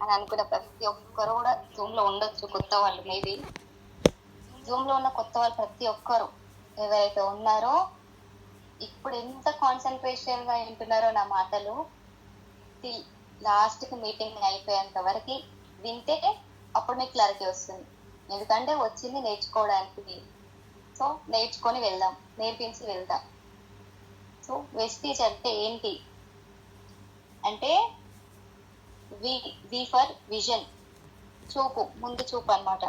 అని అనుకున్న ప్రతి ఒక్కరు కూడా జూమ్ లో ఉండొచ్చు. కొత్త వాళ్ళు మేబీ జూమ్ లో ఉన్న కొత్త వాళ్ళు ప్రతి ఒక్కరు ఎవరైతే ఉన్నారో ఇప్పుడు ఎంత కాన్సన్ట్రేషన్ గా వింటున్నారో నా మాటలు, లాస్ట్ కి మీటింగ్ అయిపోయేంత వరకు వింటే అప్పుడు మీకు క్లారిటీ వస్తుంది. ఎందుకంటే వచ్చింది నేర్చుకోవడానికి. సో నేర్చుకొని వెళ్దాం, నేర్పించి వెళ్దాం. సో వెస్టీజ్ అంటే ఏంటి అంటే వి ఫర్ విజన్, చూపు, ముందు చూపు అన్నమాట.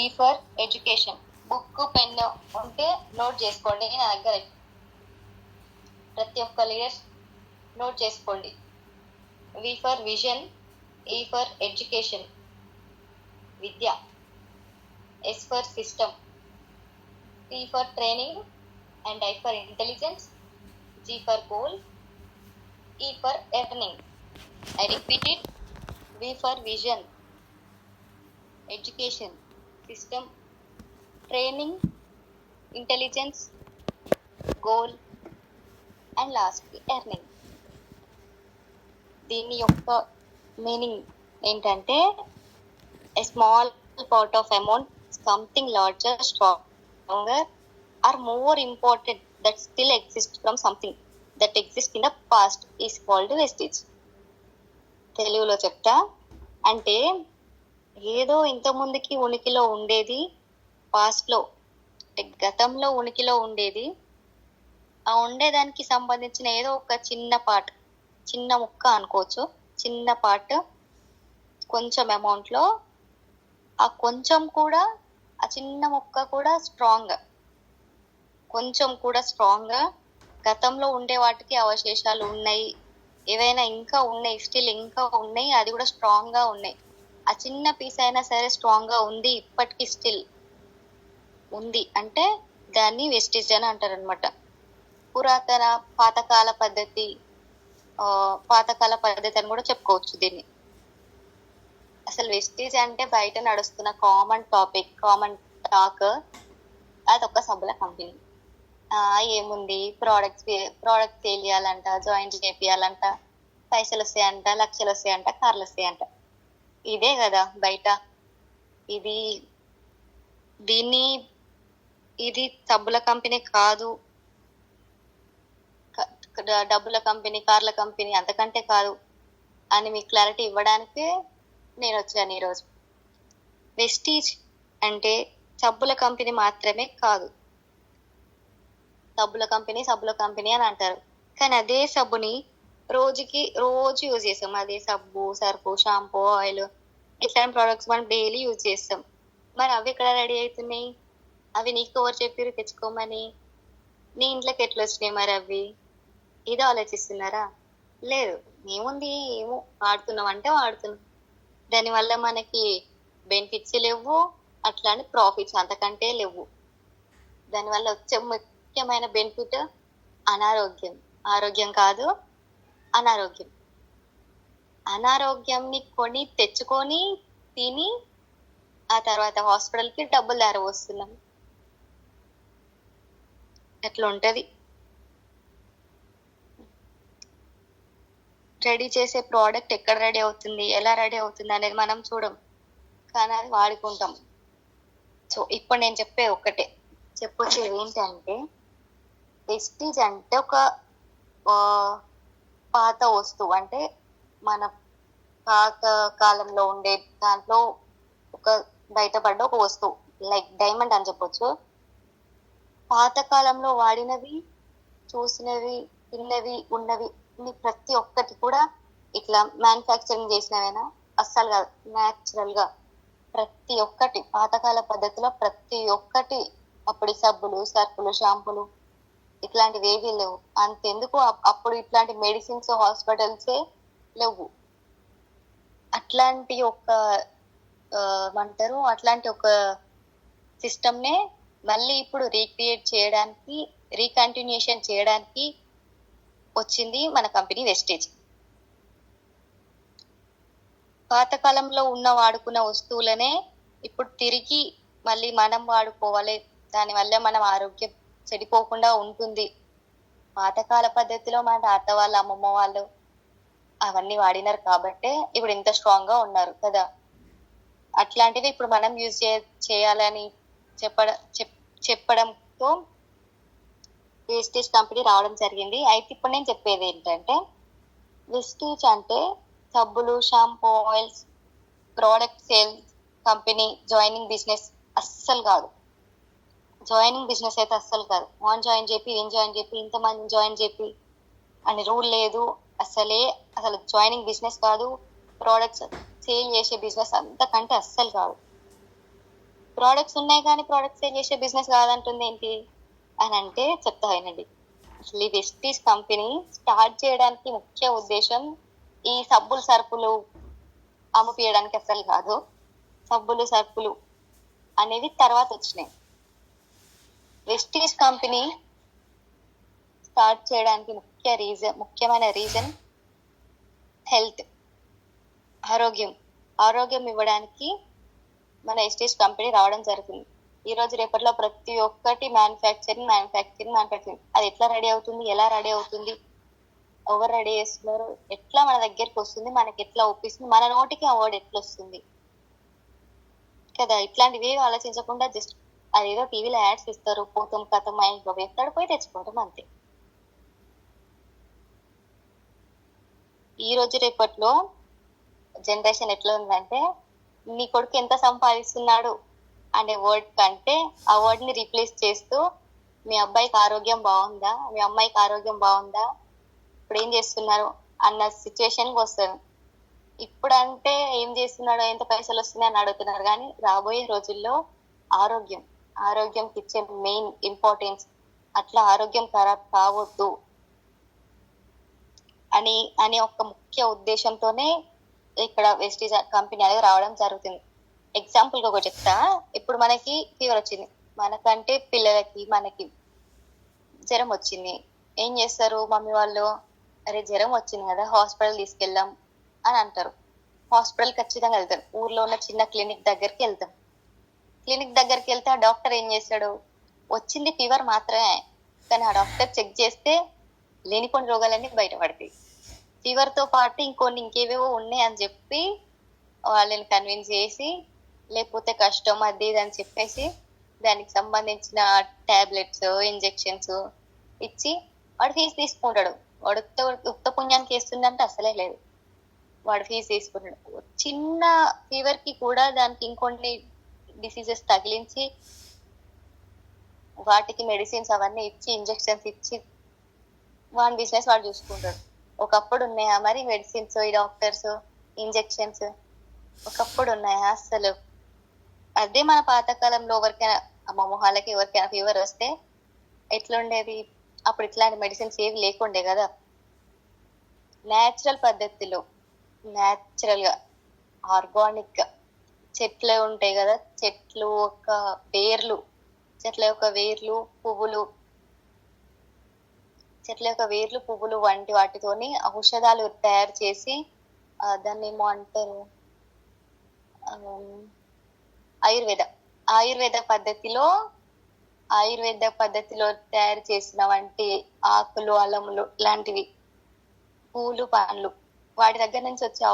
E for education, book pen ఉంటే నోట్ చేసుకోండి. నా దగ్గర ప్రతి ఒక్క లీడర్స్ నోట్ చేసుకోండి. V for vision, E for education విద్య, S for system, T for training and I for intelligence, G for goal, E for earning. I repeat it. V for vision, education, system, training, intelligence, goal, and lastly earning. దీని యొక్క meaning ఏంటంటే a small part of amount, something larger, stronger, or more important that still exists from something that exists in the past is called vestige. తెలుగులో చెప్తా. అంటే ఏదో ఇంత ముందుకి ఉనికిలో ఉండేది, పాస్ట్లో అంటే గతంలో ఉనికిలో ఉండేది, ఆ ఉండేదానికి సంబంధించిన ఏదో ఒక చిన్న పార్ట్, చిన్న ముక్క అనుకోవచ్చు, చిన్న పార్ట్ కొంచెం అమౌంట్లో, ఆ కొంచెం కూడా, ఆ చిన్న ముక్క కూడా స్ట్రాంగ్, కొంచెం కూడా స్ట్రాంగ్, గతంలో ఉండే వాటికి అవశేషాలు ఉన్నాయి, ఏవైనా ఇంకా ఉన్నాయి, స్టిల్ ఇంకా ఉన్నాయి, అది కూడా స్ట్రాంగ్ గా ఉన్నాయి. ఆ చిన్న పీస్ అయినా సరే స్ట్రాంగ్ గా ఉంది, ఇప్పటికీ స్టిల్ ఉంది అంటే దాన్ని వెస్టేజ్ అని అంటారు అనమాట. పురాతన పాతకాల పద్ధతి, పాతకాల పద్ధతి అని కూడా చెప్పుకోవచ్చు దీన్ని. అసలు వెస్టేజ్ అంటే బయట నడుస్తున్న కామన్ టాపిక్, కామన్ టాక్. అదొక సబ్బుల కంపెనీ. ఏముంది, ప్రోడక్ట్ సేల్ చేయాలంట, జాయింట్ చేపియాలంట, పైసలు వస్తాయంట, లక్షలు వస్తాయంట, కార్లు వస్తాయంట. ఇదే కదా బయట. ఇది సబ్బుల కంపెనీ కాదు, డబ్బుల కంపెనీ, కార్ల కంపెనీ, అంతకంటే కాదు అని మీకు క్లారిటీ ఇవ్వడానికి నేను వచ్చాను ఈరోజు. వెస్టీజ్ అంటే సబ్బుల కంపెనీ మాత్రమే కాదు. సబ్బుల కంపెనీ అని అంటారు, కానీ అదే సబ్బుని రోజు యూజ్ చేస్తాం. అదే సబ్బు, సర్ఫు, షాంపూ, ఆయిల్, ఇట్లాంటి ప్రోడక్ట్స్ మనం డైలీ యూజ్ చేస్తాం. మరి అవి ఎక్కడ రెడీ అవుతున్నాయి? అవి నీకు ఎవరు చెప్పారు తెచ్చుకోమని? నీ ఇంట్లోకి ఎట్లా వచ్చినాయి మరి అవి? ఇది ఆలోచిస్తున్నారా? లేదు. ఏముంది, ఏమో వాడుతున్నాం అంటే వాడుతున్నాం, దానివల్ల మనకి బెనిఫిట్స్ లేవు, అట్లాంటి ప్రాఫిట్స్ అంతకంటే లేవు. దానివల్ల వచ్చే ముఖ్యమైన బెనిఫిట్ అనారోగ్యం. ఆరోగ్యం కాదు, అనారోగ్యం. అనారోగ్యంని కొని తెచ్చుకొని తిని ఆ తర్వాత హాస్పిటల్కి డబ్బులు దారవస్తున్నాం. అట్లా ఉంటుంది. రెడీ చేసే ప్రోడక్ట్ ఎక్కడ రెడీ అవుతుంది, ఎలా రెడీ అవుతుంది అనేది మనం చూడం, కానీ అది వాడుకుంటాం. సో ఇప్పుడు నేను చెప్పొచ్చేది ఏంటంటే వెస్టీజ్ అంటే ఒక పాత వస్తువు, అంటే మన పాత కాలంలో ఉండే దాంట్లో ఒక బయటపడ్డ ఒక వస్తువు, లైక్ డైమండ్ అని చెప్పొచ్చు. పాత కాలంలో వాడినవి, చూసినవి, తిన్నవి, ఉన్నవి ప్రతి ఒక్కటి కూడా ఇట్లా మ్యానుఫ్యాక్చరింగ్ చేసినవేనా? అస్సలు కాదు. న్యాచురల్ గా ప్రతి ఒక్కటి పాతకాల పద్ధతిలో ప్రతి ఒక్కటి, అప్పుడు సబ్బులు, సర్ఫులు, షాంపులు ఇట్లాంటివి ఏవీ లేవు. అంతెందుకు, అప్పుడు ఇట్లాంటి మెడిసిన్స్, హాస్పిటల్సే లేవు. అట్లాంటి ఒక సిస్టమ్నే మళ్ళీ ఇప్పుడు రీకంటిన్యూషన్ చేయడానికి వచ్చింది మన కంపెనీ వెస్టేజ్. పాతకాలంలో వాడుకున్న వస్తువులనే ఇప్పుడు తిరిగి మళ్ళీ మనం వాడుకోవాలి, దానివల్ల మనం ఆరోగ్యం చెడిపోకుండా ఉంటుంది. పాతకాల పద్ధతిలో మన తాత వాళ్ళు, అమ్మమ్మ వాళ్ళు అవన్నీ వాడినారు కాబట్టే ఇప్పుడు ఇంత స్ట్రాంగ్ గా ఉన్నారు కదా. అట్లాంటివి ఇప్పుడు మనం యూజ్ చేయాలని చెప్పడంతో వెస్టీజ్ కంపెనీ రావడం జరిగింది. అయితే ఇప్పుడు నేను చెప్పేది ఏంటంటే, వెస్టీజ్ అంటే సబ్బులు, shampoo, oils, product sales company joining business అస్సలు కాదు. జాయినింగ్ బిజినెస్ అయితే అస్సలు కాదు. జాయిన్ చెప్పి ఇంతమంది జాయిన్ చెప్పి అని రూల్ లేదు. అసలు జాయినింగ్ బిజినెస్ కాదు. ప్రోడక్ట్స్ సేల్ చేసే బిజినెస్ అంతకంటే అస్సలు కాదు. ప్రోడక్ట్స్ ఉన్నాయి కానీ ప్రోడక్ట్స్ సేల్ చేసే బిజినెస్ కాదంటుంది ఏంటి అని అంటే చెప్తా వినండి. అసలు ఈ వెస్టీజ్ కంపెనీ స్టార్ట్ చేయడానికి ముఖ్య ఉద్దేశం ఈ సబ్బులు సరుకులు అమ్ముపియడానికి అసలు కాదు. సబ్బులు సరుకులు అనేవి తర్వాత వచ్చినాయి. వెస్టీజ్ కంపెనీ స్టార్ట్ చేయడానికి ముఖ్యమైన రీజన్ హెల్త్, ఆరోగ్యం ఇవ్వడానికి మన వెస్టీజ్ కంపెనీ రావడం జరుగుతుంది. ఈ రోజు రేపట్లో ప్రతి ఒక్కటి మ్యానుఫ్యాక్చరింగ్. అది ఎట్లా రెడీ అవుతుంది, ఎలా రెడీ అవుతుంది, ఎవరు రెడీ చేస్తున్నారు, ఎట్లా మన దగ్గరికి వస్తుంది, మనకి ఎట్లా ఒప్పిస్తుంది, మన నోటికి ఆ వర్డ్ ఎట్లా వస్తుంది కదా. ఇట్లాంటివి ఆలోచించకుండా జస్ట్ అదేదో టీవీలో యాడ్స్ ఇస్తారు, పోతాం కథం మైండ్ ఎక్కడ పోయి తెచ్చుకోవడం అంతే. ఈ రోజు రేపట్లో జనరేషన్ ఎట్లా ఉందంటే, నీ కొడుకు ఎంత సంపాదిస్తున్నాడు అనే వర్డ్ కంటే ఆ వర్డ్ ని రీప్లేస్ చేస్తూ మీ అబ్బాయికి ఆరోగ్యం బాగుందా, మీ అమ్మాయికి ఆరోగ్యం బాగుందా, ఇప్పుడు ఏం చేస్తున్నారు అన్న సిచ్యువేషన్ వస్తారు. ఇప్పుడు అంటే ఏం చేస్తున్నాడో, ఎంత పైసలు వస్తున్నాయి అని అడుగుతున్నారు. కానీ రాబోయే రోజుల్లో ఆరోగ్యంకి ఇచ్చే మెయిన్ ఇంపార్టెన్స్, అట్లా ఆరోగ్యం ఖరాబ్ కావద్దు అని ఒక ముఖ్య ఉద్దేశంతోనే ఇక్కడ వెస్టీజ్ కంపెనీ అనేది రావడం జరుగుతుంది. ఎగ్జాంపుల్ గా ఒకటి చెప్తా. ఇప్పుడు మనకి ఫీవర్ వచ్చింది, మనకంటే పిల్లలకి మనకి జ్వరం వచ్చింది. ఏం చేస్తారు మమ్మీ వాళ్ళు, అరే జ్వరం వచ్చింది కదా హాస్పిటల్ తీసుకెళ్దాం అని అంటారు. హాస్పిటల్ ఖచ్చితంగా వెళ్తారు. ఊర్లో ఉన్న చిన్న క్లినిక్ దగ్గరికి వెళ్తాం. క్లినిక్ దగ్గరికి వెళ్తే ఆ డాక్టర్ ఏం చేస్తాడు, వచ్చింది ఫీవర్ మాత్రమే, కానీ ఆ డాక్టర్ చెక్ చేస్తే లేనిపోని రోగాలన్నీ బయటపడతాయి. ఫీవర్ తో పాటు ఇంకేవేవో ఉన్నాయి అని చెప్పి వాళ్ళని కన్విన్స్ చేసి, లేకపోతే కష్టం అది ఇది అని చెప్పేసి దానికి సంబంధించిన టాబ్లెట్స్, ఇంజెక్షన్స్ ఇచ్చి వాడు ఫీజు తీసుకుంటాడు. వాడు ఉత్త పుణ్యానికి వేస్తుందంటే అసలే లేదు, వాడు ఫీజు తీసుకుంటాడు. చిన్న ఫీవర్ కి కూడా దానికి ఇంకొన్ని డిసీజెస్ తగిలించి వాటికి మెడిసిన్స్ అవన్నీ ఇచ్చి, ఇంజెక్షన్స్ ఇచ్చి వాడి బిజినెస్ వాడు చూసుకుంటాడు. ఒకప్పుడు ఉన్నాయా మరి మెడిసిన్స్, ఈ డాక్టర్స్, ఇంజెక్షన్స్? ఒకప్పుడు ఉన్నాయా అసలు? అదే మన పాతకాలంలో ఎవరికైనా అమ్మ మొహాలకి ఎవరికైనా ఫీవర్ వస్తే ఎట్లుండేది? అప్పుడు ఇట్లాంటి మెడిసిన్స్ ఏవి లేకుండే కదా. న్యాచురల్ పద్ధతిలో, న్యాచురల్ గా, ఆర్గానిక్ గా చెట్లు ఉంటాయి కదా, చెట్ల యొక్క వేర్లు, పువ్వులు వంటి వాటితోని ఔషధాలు తయారు చేసి దాన్ని ఏమో అంటారు, ఆయుర్వేద పద్ధతిలో తయారు చేసిన వంటి ఆకులు, అలములు లాంటివి, పూలు, పండ్లు, వాటి దగ్గర నుంచి వచ్చే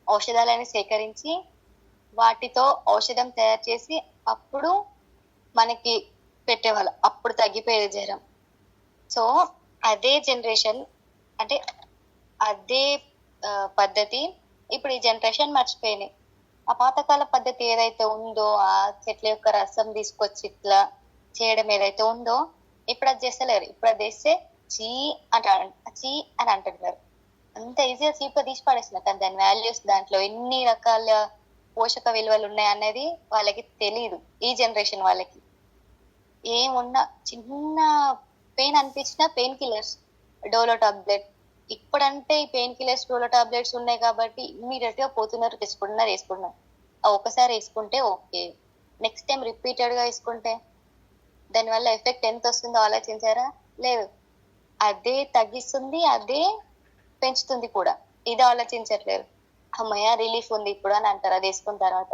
ఔషధాలని సేకరించి వాటితో ఔషధం తయారు చేసి అప్పుడు మనకి పెట్టేవాళ్ళు. అప్పుడు తగ్గిపోయేది జ్వరం. సో అదే జనరేషన్, అంటే అదే పద్ధతి ఇప్పుడు ఈ జనరేషన్ మర్చిపోయినాయి. ఆ పాతకాల పద్ధతి ఏదైతే ఉందో, ఆ చెట్ల యొక్క రసం తీసుకొచ్చి ఇట్లా చేయడం ఏదైతే ఉందో, ఇప్పుడు అది చేస్తలేరు. ఇప్పుడు అది చేస్తే చీ అని అంటున్నారు. అంత ఈజీగా చీప్గా తీసి పడేస్తున్నారు. కానీ దాని వాల్యూస్, దాంట్లో ఎన్ని రకాల పోషక విలువలు ఉన్నాయి అనేది వాళ్ళకి తెలియదు. ఈ జనరేషన్ వాళ్ళకి ఏమున్నా చిన్న పెయిన్ అనిపించినా పెయిన్ కిల్లర్స్, డోలో టాబ్లెట్. ఇప్పుడంటే ఈ పెయిన్ కిల్లర్స్, డోలో టాబ్లెట్స్ ఉన్నాయి కాబట్టి ఇమ్మీడియట్ గా పోతున్నారు, వేసుకుంటున్నారు. ఒకసారి వేసుకుంటే ఓకే, నెక్స్ట్ టైం రిపీటెడ్ గా వేసుకుంటే దానివల్ల ఎఫెక్ట్ ఎంత వస్తుందో ఆలోచించారా? లేదు. అదే తగ్గిస్తుంది, అదే పెంచుతుంది కూడా. ఇది ఆలోచించట్లేదు. అమ్మయ్య రిలీఫ్ ఉంది ఇప్పుడు అని అంటారు అది వేసుకున్న తర్వాత.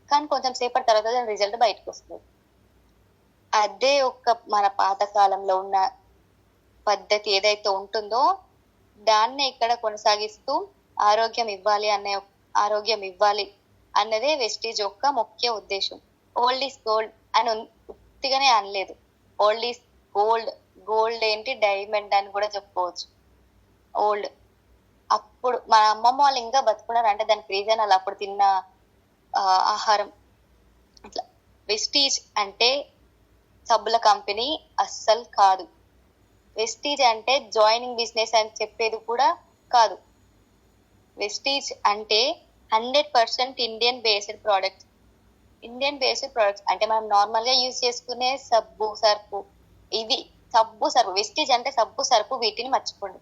కానీ కొంచెం సేపటి తర్వాత దాని రిజల్ట్ బయటకు వస్తుంది. అదే మన పాత కాలంలో ఉన్న పద్ధతి ఏదైతే ఉంటుందో దాన్నే ఇక్కడ కొనసాగిస్తూ ఆరోగ్యం ఇవ్వాలి అన్నదే వెస్టీజ్ యొక్క ముఖ్య ఉద్దేశం. ఓల్డ్ ఈస్ గోల్డ్ అని ఉత్తిగానే అనలేదు. Old is gold. గోల్డ్ ఏంటి, డైమండ్ అని కూడా చెప్పుకోవచ్చు. ఓల్డ్ అప్పుడు మన అమ్మమ్మ వాళ్ళు ఇంకా బతుకున్నారు అంటే దానికి రీజన్ అలా అప్పుడు తిన్న ఆహారం అట్లా. వెస్టీజ్ అంటే సబ్బుల కంపెనీ అస్సలు కాదు. వెస్టీజ్ అంటే జాయినింగ్ బిజినెస్ అని చెప్పేది కూడా కాదు. వెస్టీజ్ అంటే 100% Indian based products. Indian based products అంటే మనం నార్మల్ గా యూజ్ చేసుకునే సబ్బు సర్పు, ఇవి సబ్బు సర్పు. వెస్టీజ్ అంటే సబ్బు సర్పు, వీటిని మర్చిపోండి.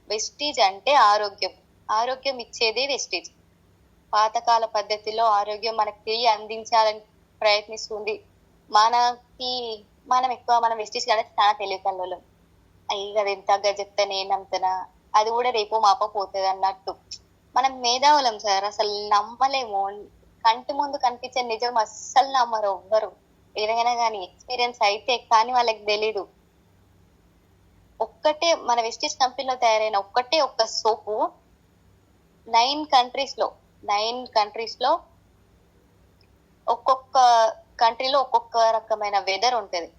వెస్టీజ్ అంటే ఆరోగ్యం ఇచ్చేదే వెస్టీజ్. పాతకాల పద్ధతిలో ఆరోగ్యం మనకి అందించాలని ప్రయత్నిస్తుంది. మనం వెస్టీజ్ కాబట్టి చాలా తెలివికల్లోలం. అయ్యి అది ఎంత చెప్తా నేనంతనా, అది కూడా రేపు మాప పోతుంది అన్నట్టు. మనం మేధావులం సార్, అసలు నమ్మలేము. కంటి ముందు కనిపించే నిజం అస్సలు నమ్మరు ఎవ్వరు. ఏదైనా కానీ ఎక్స్పీరియన్స్ అయితే కానీ వాళ్ళకి తెలీదు. ఒక్కటే మన వెస్టీజ్ కంపెనీలో తయారైన ఒక్క సోపు 9 కంట్రీస్ లో ఒక్కొక్క కంట్రీలో ఒక్కొక్క రకమైన వెదర్ ఉంటది.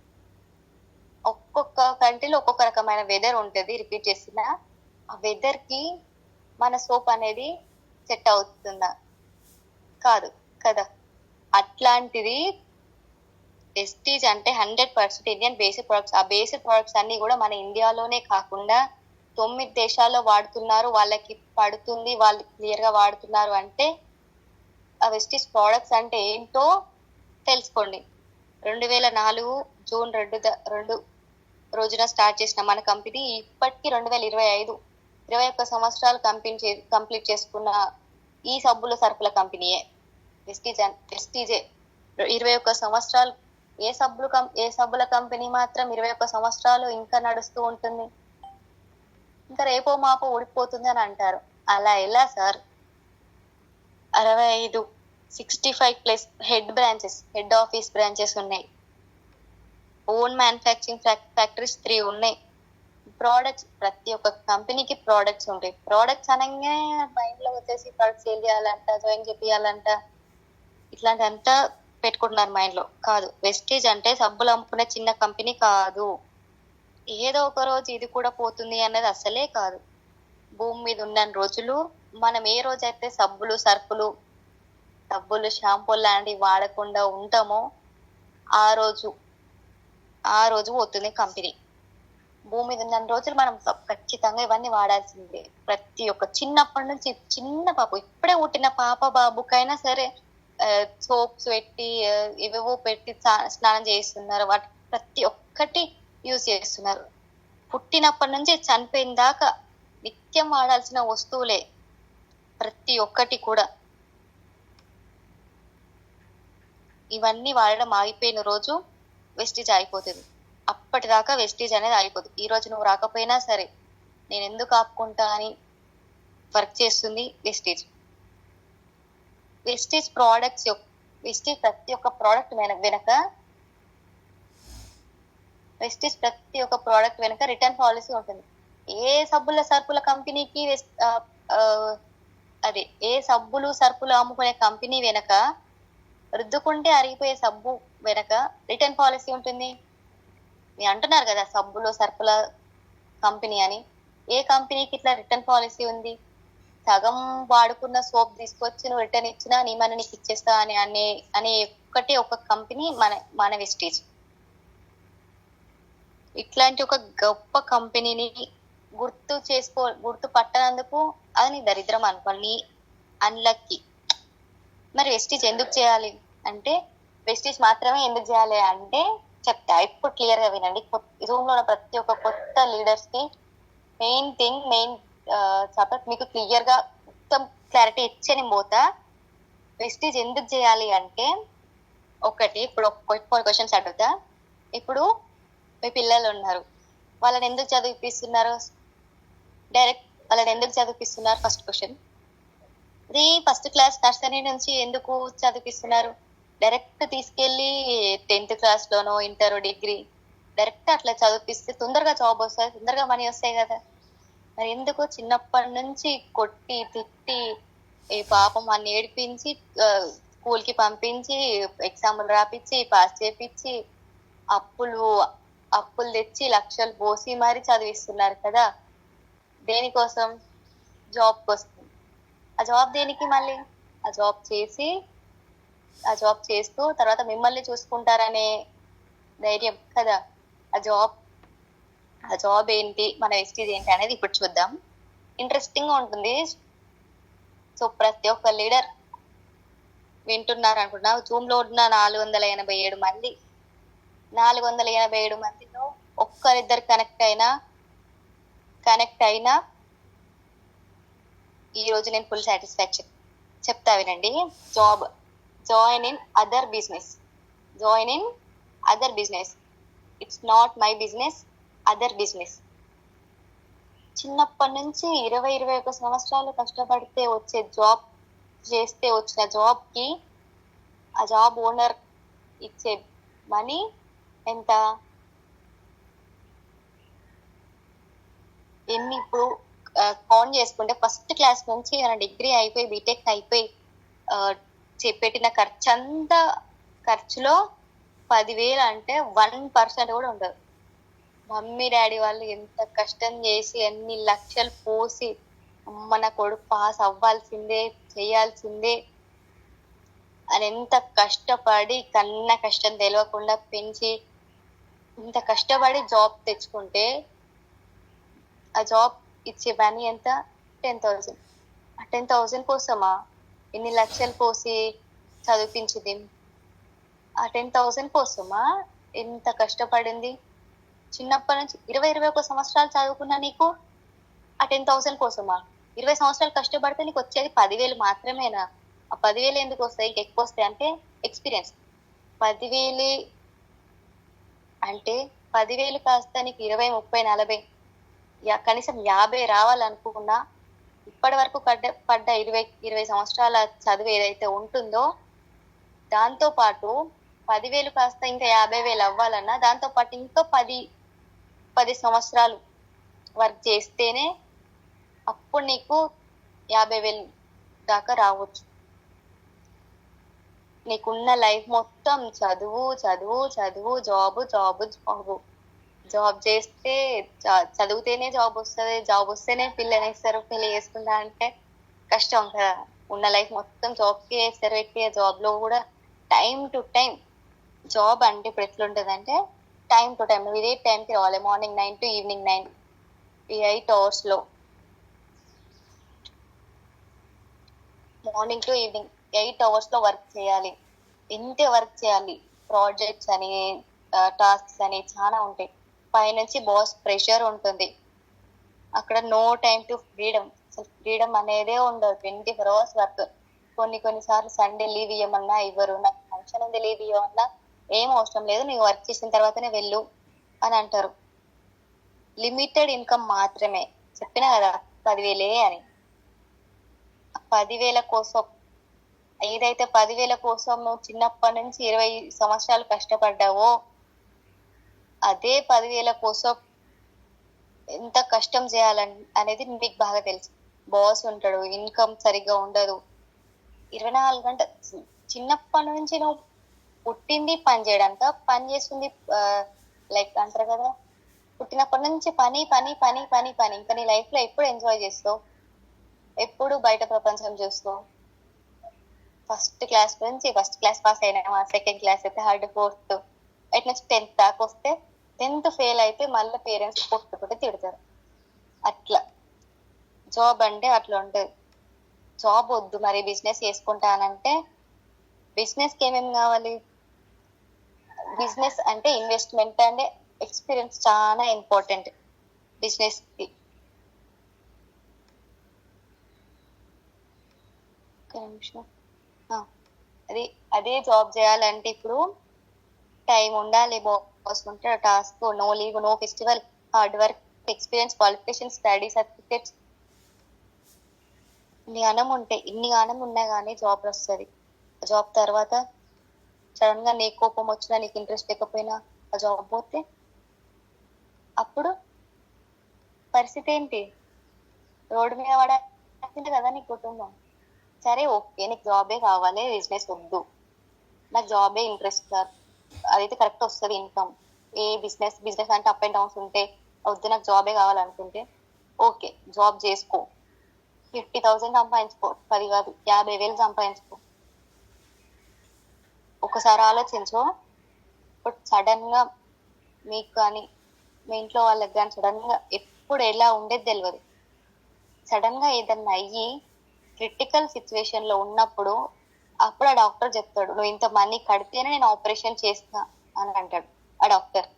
ఒక్కొక్క కంట్రీలో ఒక్కొక్క రకమైన వెదర్ ఉంటది. రిపీట్ చేసిన ఆ వెదర్ కి మన సోప్ అనేది సెట్ అవుతుందా? కాదు కదా. అట్లాంటిది వెస్టీజ్ అంటే 100% ఇండియన్ బేసిక్ ప్రొడక్ట్స్. ఆ బేసిక్ ప్రొడక్ట్స్ అన్ని కూడా మన ఇండియాలోనే కాకుండా 9 దేశాల్లో వాడుతున్నారు. వాళ్ళకి పడుతుంది, వాళ్ళు క్లియర్ గా వాడుతున్నారు. అంటే ఆ వెస్టీజ్ ప్రోడక్ట్స్ అంటే ఏంటో తెలుసుకోండి. 2004 జూన్ 2 రోజున స్టార్ట్ చేసిన మన కంపెనీ ఇప్పటికీ 2025 21 సంవత్సరాలు కంప్లీట్ చేసుకున్న ఈ సబ్బుల సరుకుల కంపెనీయే వెస్టీజే. 21 సంవత్సరాలు. ఏ సబ్బుల కంపెనీ మాత్రం 21 సంవత్సరాలు ఇంకా నడుస్తూ ఉంటుంది? ఇంకా రేపో మాపో ఊడిపోతుంది అని అంటారు. అలా ఎలా సార్? 65+ హెడ్ ఆఫీస్ బ్రాంచెస్ ఉన్నాయి. ఓన్ మ్యానుఫ్యాక్చరింగ్ ఫ్యాక్టరీస్ 3 ఉన్నాయి. ప్రోడక్ట్స్, ప్రతి ఒక్క కంపెనీకి ప్రోడక్ట్స్ ఉంటాయి. ప్రోడక్ట్స్ అనగా మైండ్ లో వచ్చేసి ప్రొడక్ట్స్ సేల్ చేయాలంట, జాయిన్ చేయాలంట, ఇట్లాంటిదంతా పెట్టుకుంటున్నారు మైండ్ లో. కాదు, వెస్టీజ్ అంటే సబ్బులు అమ్ముకునే చిన్న కంపెనీ కాదు. ఏదో ఒక రోజు ఇది కూడా పోతుంది అన్నది అసలే కాదు. భూమి మీద ఉన్న రోజులు మనం ఏ రోజైతే సబ్బులు సర్పులు, షాంపూలు లాంటివి వాడకుండా ఉంటామో ఆ రోజు పోతుంది కంపెనీ. భూమి మీద ఉన్న రోజులు మనం ఖచ్చితంగా ఇవన్నీ వాడాల్సిందే. ప్రతి ఒక్క చిన్నప్పటి నుంచి చిన్న పాప, ఇప్పుడే పుట్టిన పాప బాబుకైనా సరే సోప్స్ పెట్టి ఏవేవో పెట్టి స్నానం చేస్తున్నారు. వాటి ప్రతి ఒక్కటి యూజ్ చేస్తున్నారు. పుట్టినప్పటి నుంచి చనిపోయిన దాకా నిత్యం వాడాల్సిన వస్తువులే ప్రతి ఒక్కటి కూడా. ఇవన్నీ వాడడం ఆగిపోయిన రోజు వెస్టీజ్ అయిపోతుంది. అప్పటిదాకా వెస్టీజ్ అనేది అయిపోతుంది. ఈ రోజు నువ్వు రాకపోయినా సరే నేను ఎందుకు ఆపుకుంటా అని వర్క్ చేస్తుంది వెస్టీజ్. వెస్టీజ్ ప్రతి ఒక్క ప్రోడక్ట్ వెనక రిటర్న్ పాలసీ ఉంటుంది. ఏ సరుకుల కంపెనీకి ఏ సరుకులు అమ్ముకునే కంపెనీ వెనక రుద్దుకుంటే అరిగిపోయే సబ్బు వెనక రిటర్న్ పాలసీ ఉంటుంది. మీరు అంటున్నారు కదా సరుకుల కంపెనీ అని. ఏ కంపెనీకి ఇట్లా రిటర్న్ పాలసీ ఉంది? సగం వాడుకున్న సోప్ తీసుకొచ్చి నువ్వు రిటర్న్ ఇచ్చినా నీ మనీ నీకు ఇచ్చేస్తా అనే ఒక కంపెనీ మన వెస్టీజ్. ఇట్లాంటి ఒక గొప్ప కంపెనీని గుర్తు పట్టనందుకు అది నీ దరిద్రం అనుకోని, అన్లక్కీ. మరి వెస్టీజ్ ఎందుకు చేయాలి అంటే, వెస్టీజ్ మాత్రమే ఎందుకు చేయాలి అంటే చెప్తా. ఇప్పుడు క్లియర్ గా వినండి. రూమ్ లో ఉన్న ప్రతి ఒక్క కొత్త లీడర్స్ కి మెయిన్ చెప్ప మీకు క్లియర్ గా మొత్తం క్లారిటీ ఇచ్చే నేను పోతా. వెస్టీజ్ ఎందుకు చేయాలి అంటే, ఒకటి, ఇప్పుడు కొన్ని క్వశ్చన్స్ అడుగుతా. ఇప్పుడు మీ పిల్లలు ఉన్నారు, వాళ్ళని ఎందుకు చదివిపిస్తున్నారు? First question. ఇది ఫస్ట్ క్లాస్ నర్సరీ నుంచి ఎందుకు చదివిపిస్తున్నారు? డైరెక్ట్ తీసుకెళ్లి 10th క్లాస్ లోనో ఇంటర్ డిగ్రీ డైరెక్ట్ అట్లా చదివిపిస్తే తొందరగా జాబ్ వస్తుంది, తొందరగా మనీ వస్తాయి కదా. మరి ఎందుకు చిన్నప్పటి నుంచి కొట్టి తిట్టి ఈ పాపం అన్ని ఏడిపించి స్కూల్ కి పంపించి ఎగ్జామ్లు రాపించి పాస్ చేపించి అప్పులు అప్పులు తెచ్చి లక్షలు పోసి మరి చదివిస్తున్నారు కదా. దేనికోసం? జాబ్ కోసం. ఆ జాబ్ దేనికి? మళ్ళీ ఆ జాబ్ చేసి ఆ జాబ్ చేస్తూ తర్వాత మిమ్మల్ని చూసుకుంటారనే ధైర్యం కదా. ఆ జాబ్ ఏంటి, మన వెస్టీజ్ ఏంటి అనేది ఇప్పుడు చూద్దాం. ఇంట్రెస్టింగ్ గా ఉంటుంది. సో ప్రతి ఒక్క లీడర్ వింటున్నారు అనుకుంటున్నా. జూమ్ లో ఉన్న 487 మంది, 487 మందిలో ఒక్కరిద్దరు కనెక్ట్ అయినా ఈ రోజు నేను ఫుల్ సాటిస్ఫాక్షన్. చెప్తా వినండి. Join in other business. It's not my business, other business. చిన్నప్పటి నుంచి 21 సంవత్సరాలు కష్టపడితే చేస్తే వచ్చిన జాబ్ కి ఆ జాబ్ ఓనర్ ఇచ్చే మనీ ఎంత? ఎన్ని? ఇప్పుడు కౌంట్ చేసుకుంటే ఫస్ట్ క్లాస్ నుంచి డిగ్రీ అయిపోయి బీటెక్ అయిపోయి పెట్టిన ఖర్చులో 10,000 అంటే 1% కూడా ఉండదు. మమ్మీ డాడీ వాళ్ళు ఎంత కష్టం చేసి ఎన్ని లక్షలు పోసి అమ్మ నా కొడుకు పాస్ అవ్వాల్సిందే, చేయాల్సిందే అని ఎంత కష్టపడి కన్న కష్టం తెలియకుండా పెంచి ఇంత కష్టపడి జాబ్ తెచ్చుకుంటే ఆ జాబ్ ఇచ్చే మనీ ఎంత? 10,000. ఆ 10,000 కోసమా ఎన్ని లక్షలు పోసి చదివించింది? ఆ 10,000 కోసమా ఎంత కష్టపడింది? చిన్నప్పటి నుంచి 21 సంవత్సరాలు చదువుకున్నా నీకు ఆ 10,000 కోసమా? 20 సంవత్సరాలు కష్టపడితే నీకు వచ్చేది 10,000 మాత్రమేనా? ఆ 10,000 ఎందుకు వస్తాయి? ఎక్కువ వస్తాయి అంటే ఎక్స్పీరియన్స్. 10,000 అంటే 10,000 కాస్త నీకు 20, 30, 40 కనీసం 50 రావాలనుకున్నా ఇప్పటి వరకు పడ్డ 20 సంవత్సరాల చదువు ఏదైతే ఉంటుందో దాంతో పాటు 10,000 కాస్త ఇంకా 50,000 అవ్వాలన్నా దాంతో పాటు ఇంకా 10 సంవత్సరాలు వర్క్ చేస్తేనే అప్పుడు నీకు 50,000 దాకా రావచ్చు. నీకున్న లైఫ్ మొత్తం చదువు జాబ్ చేస్తే చదివితేనే జాబ్ వస్తుంది, జాబ్ వస్తేనే పిల్లని ఇస్తారు, పెళ్లి చేసుకుంటా అంటే కష్టం కదా. ఉన్న లైఫ్ మొత్తం జాబ్కి వేస్తారు. జాబ్ లో కూడా టైం టు టైం జాబ్ అంటే ఇప్పుడు ఎట్లుంటది అంటే టైం టు టైం నువ్వు ఇదే టైంకి రావాలి. మార్నింగ్ 9 to ఈవినింగ్ 9, ఈ 8 hours లో మార్నింగ్ టు ఈవినింగ్ 8 hours లో వర్క్ చేయాలి. ఇంతే వర్క్ చేయాలి. ప్రాజెక్ట్స్ అని టాస్క్స్ అని చాలా ఉంటాయి. పైనుంచి బాస్ ప్రెషర్ ఉంటుంది. అక్కడ నో టైం టు ఫ్రీడమ్ అనేదే ఉండదు. 24 hours వర్క్. కొన్నిసార్లు సండే లీవ్ ఇవ్వమన్నా ఇవ్వరు. నాకు ఫంక్షన్ ఉంది లీవ్ ఇవ్వమన్నా ఏం అవసరం లేదు, నీకు వర్క్ చేసిన తర్వాతనే వెళ్ళు అని అంటారు. లిమిటెడ్ ఇన్కమ్ మాత్రమే. చెప్పినా కదా 10,000 అని. 10,000 కోసం ఏదైతే 10,000 కోసం నువ్వు చిన్నప్పటి నుంచి 20 సంవత్సరాలు కష్టపడ్డావో అదే 10,000 కోసం ఎంత కష్టం చేయాలని అనేది మీకు బాగా తెలుసు. బాస్ ఉంటాడు, ఇన్కమ్ సరిగ్గా ఉండదు, 24 గంటలు. చిన్నప్పటి నుంచి నువ్వు పుట్టింది పని చేయడానిక, పని చేస్తుంది లైక్ అంటారు కదా పుట్టినప్పటి నుంచి పని పని పని పని పని. ఇంకా నీ లైఫ్ లో ఎప్పుడు ఎంజాయ్ చేస్తావు? ఎప్పుడు బయట ప్రపంచం చూస్తావు? ఫస్ట్ క్లాస్ పాస్ అయినా, సెకండ్ క్లాస్ అయితే థర్డ్, ఫోర్త్, అటు నుంచి 10th దాకా వస్తే 10th ఫెయిల్ అయితే మళ్ళీ పేరెంట్స్ కొట్టుకుంటే తిడతారు. అట్లా జాబ్ అంటే అట్లా ఉంటుంది. జాబ్ వద్దు మరి బిజినెస్ చేసుకుంటానంటే బిజినెస్ కి ఏమేమి కావాలి? బిజినెస్ అంటే ఇన్వెస్ట్మెంట్ అంటే ఎక్స్పీరియన్స్ చాలా ఇంపార్టెంట్ బిజినెస్ కి. అదే జాబ్ చేయాలంటే ఇప్పుడు టైం ఉండాలి, బాస్ ఉంటాడు, task, no leave, no festival, hard work, experience, qualification, study certificates. ఇన్ని గానం ఉన్నా కానీ జాబ్ వస్తుంది. జాబ్ తర్వాత సడన్ గా నీ కోపం వచ్చినా, నీకు ఇంట్రెస్ట్ లేకపోయినా ఆ జాబ్ పోతే అప్పుడు పరిస్థితి ఏంటి? రోడ్డు మీద పడాల్సిందే కదా నీ కుటుంబం. సరే ఓకే, నీకు జాబే కావాలి, బిజినెస్ వద్దు, నాకు జాబే ఇంట్రెస్ట్ సార్, అదైతే కరెక్ట్ వస్తుంది ఇన్కమ్. ఏ బిజినెస్ బిజినెస్ అంటే అప్ అండ్ డౌన్స్ ఉంటే వద్దు, నాకు జాబే కావాలనుకుంటే ఓకే జాబ్ చేసుకో, 50,000 సంపాదించుకో, 10 కాదు 50,000 సంపాదించుకో. ఒకసారి ఆలోచించు. ఇప్పుడు సడన్ గా మీకు కానీ మీ ఇంట్లో వాళ్ళకి కానీ సడన్ గా ఎప్పుడు ఎలా ఉండేది తెలియదు. సడన్ గా ఏదన్నా అయ్యి క్రిటికల్ సిచ్యువేషన్ లో ఉన్నప్పుడు అప్పుడు ఆ డాక్టర్ చెప్తాడు, నువ్వు ఇంత మనీ కడితేనే నేను ఆపరేషన్ చేస్తా అని అంటాడు ఆ డాక్టర్.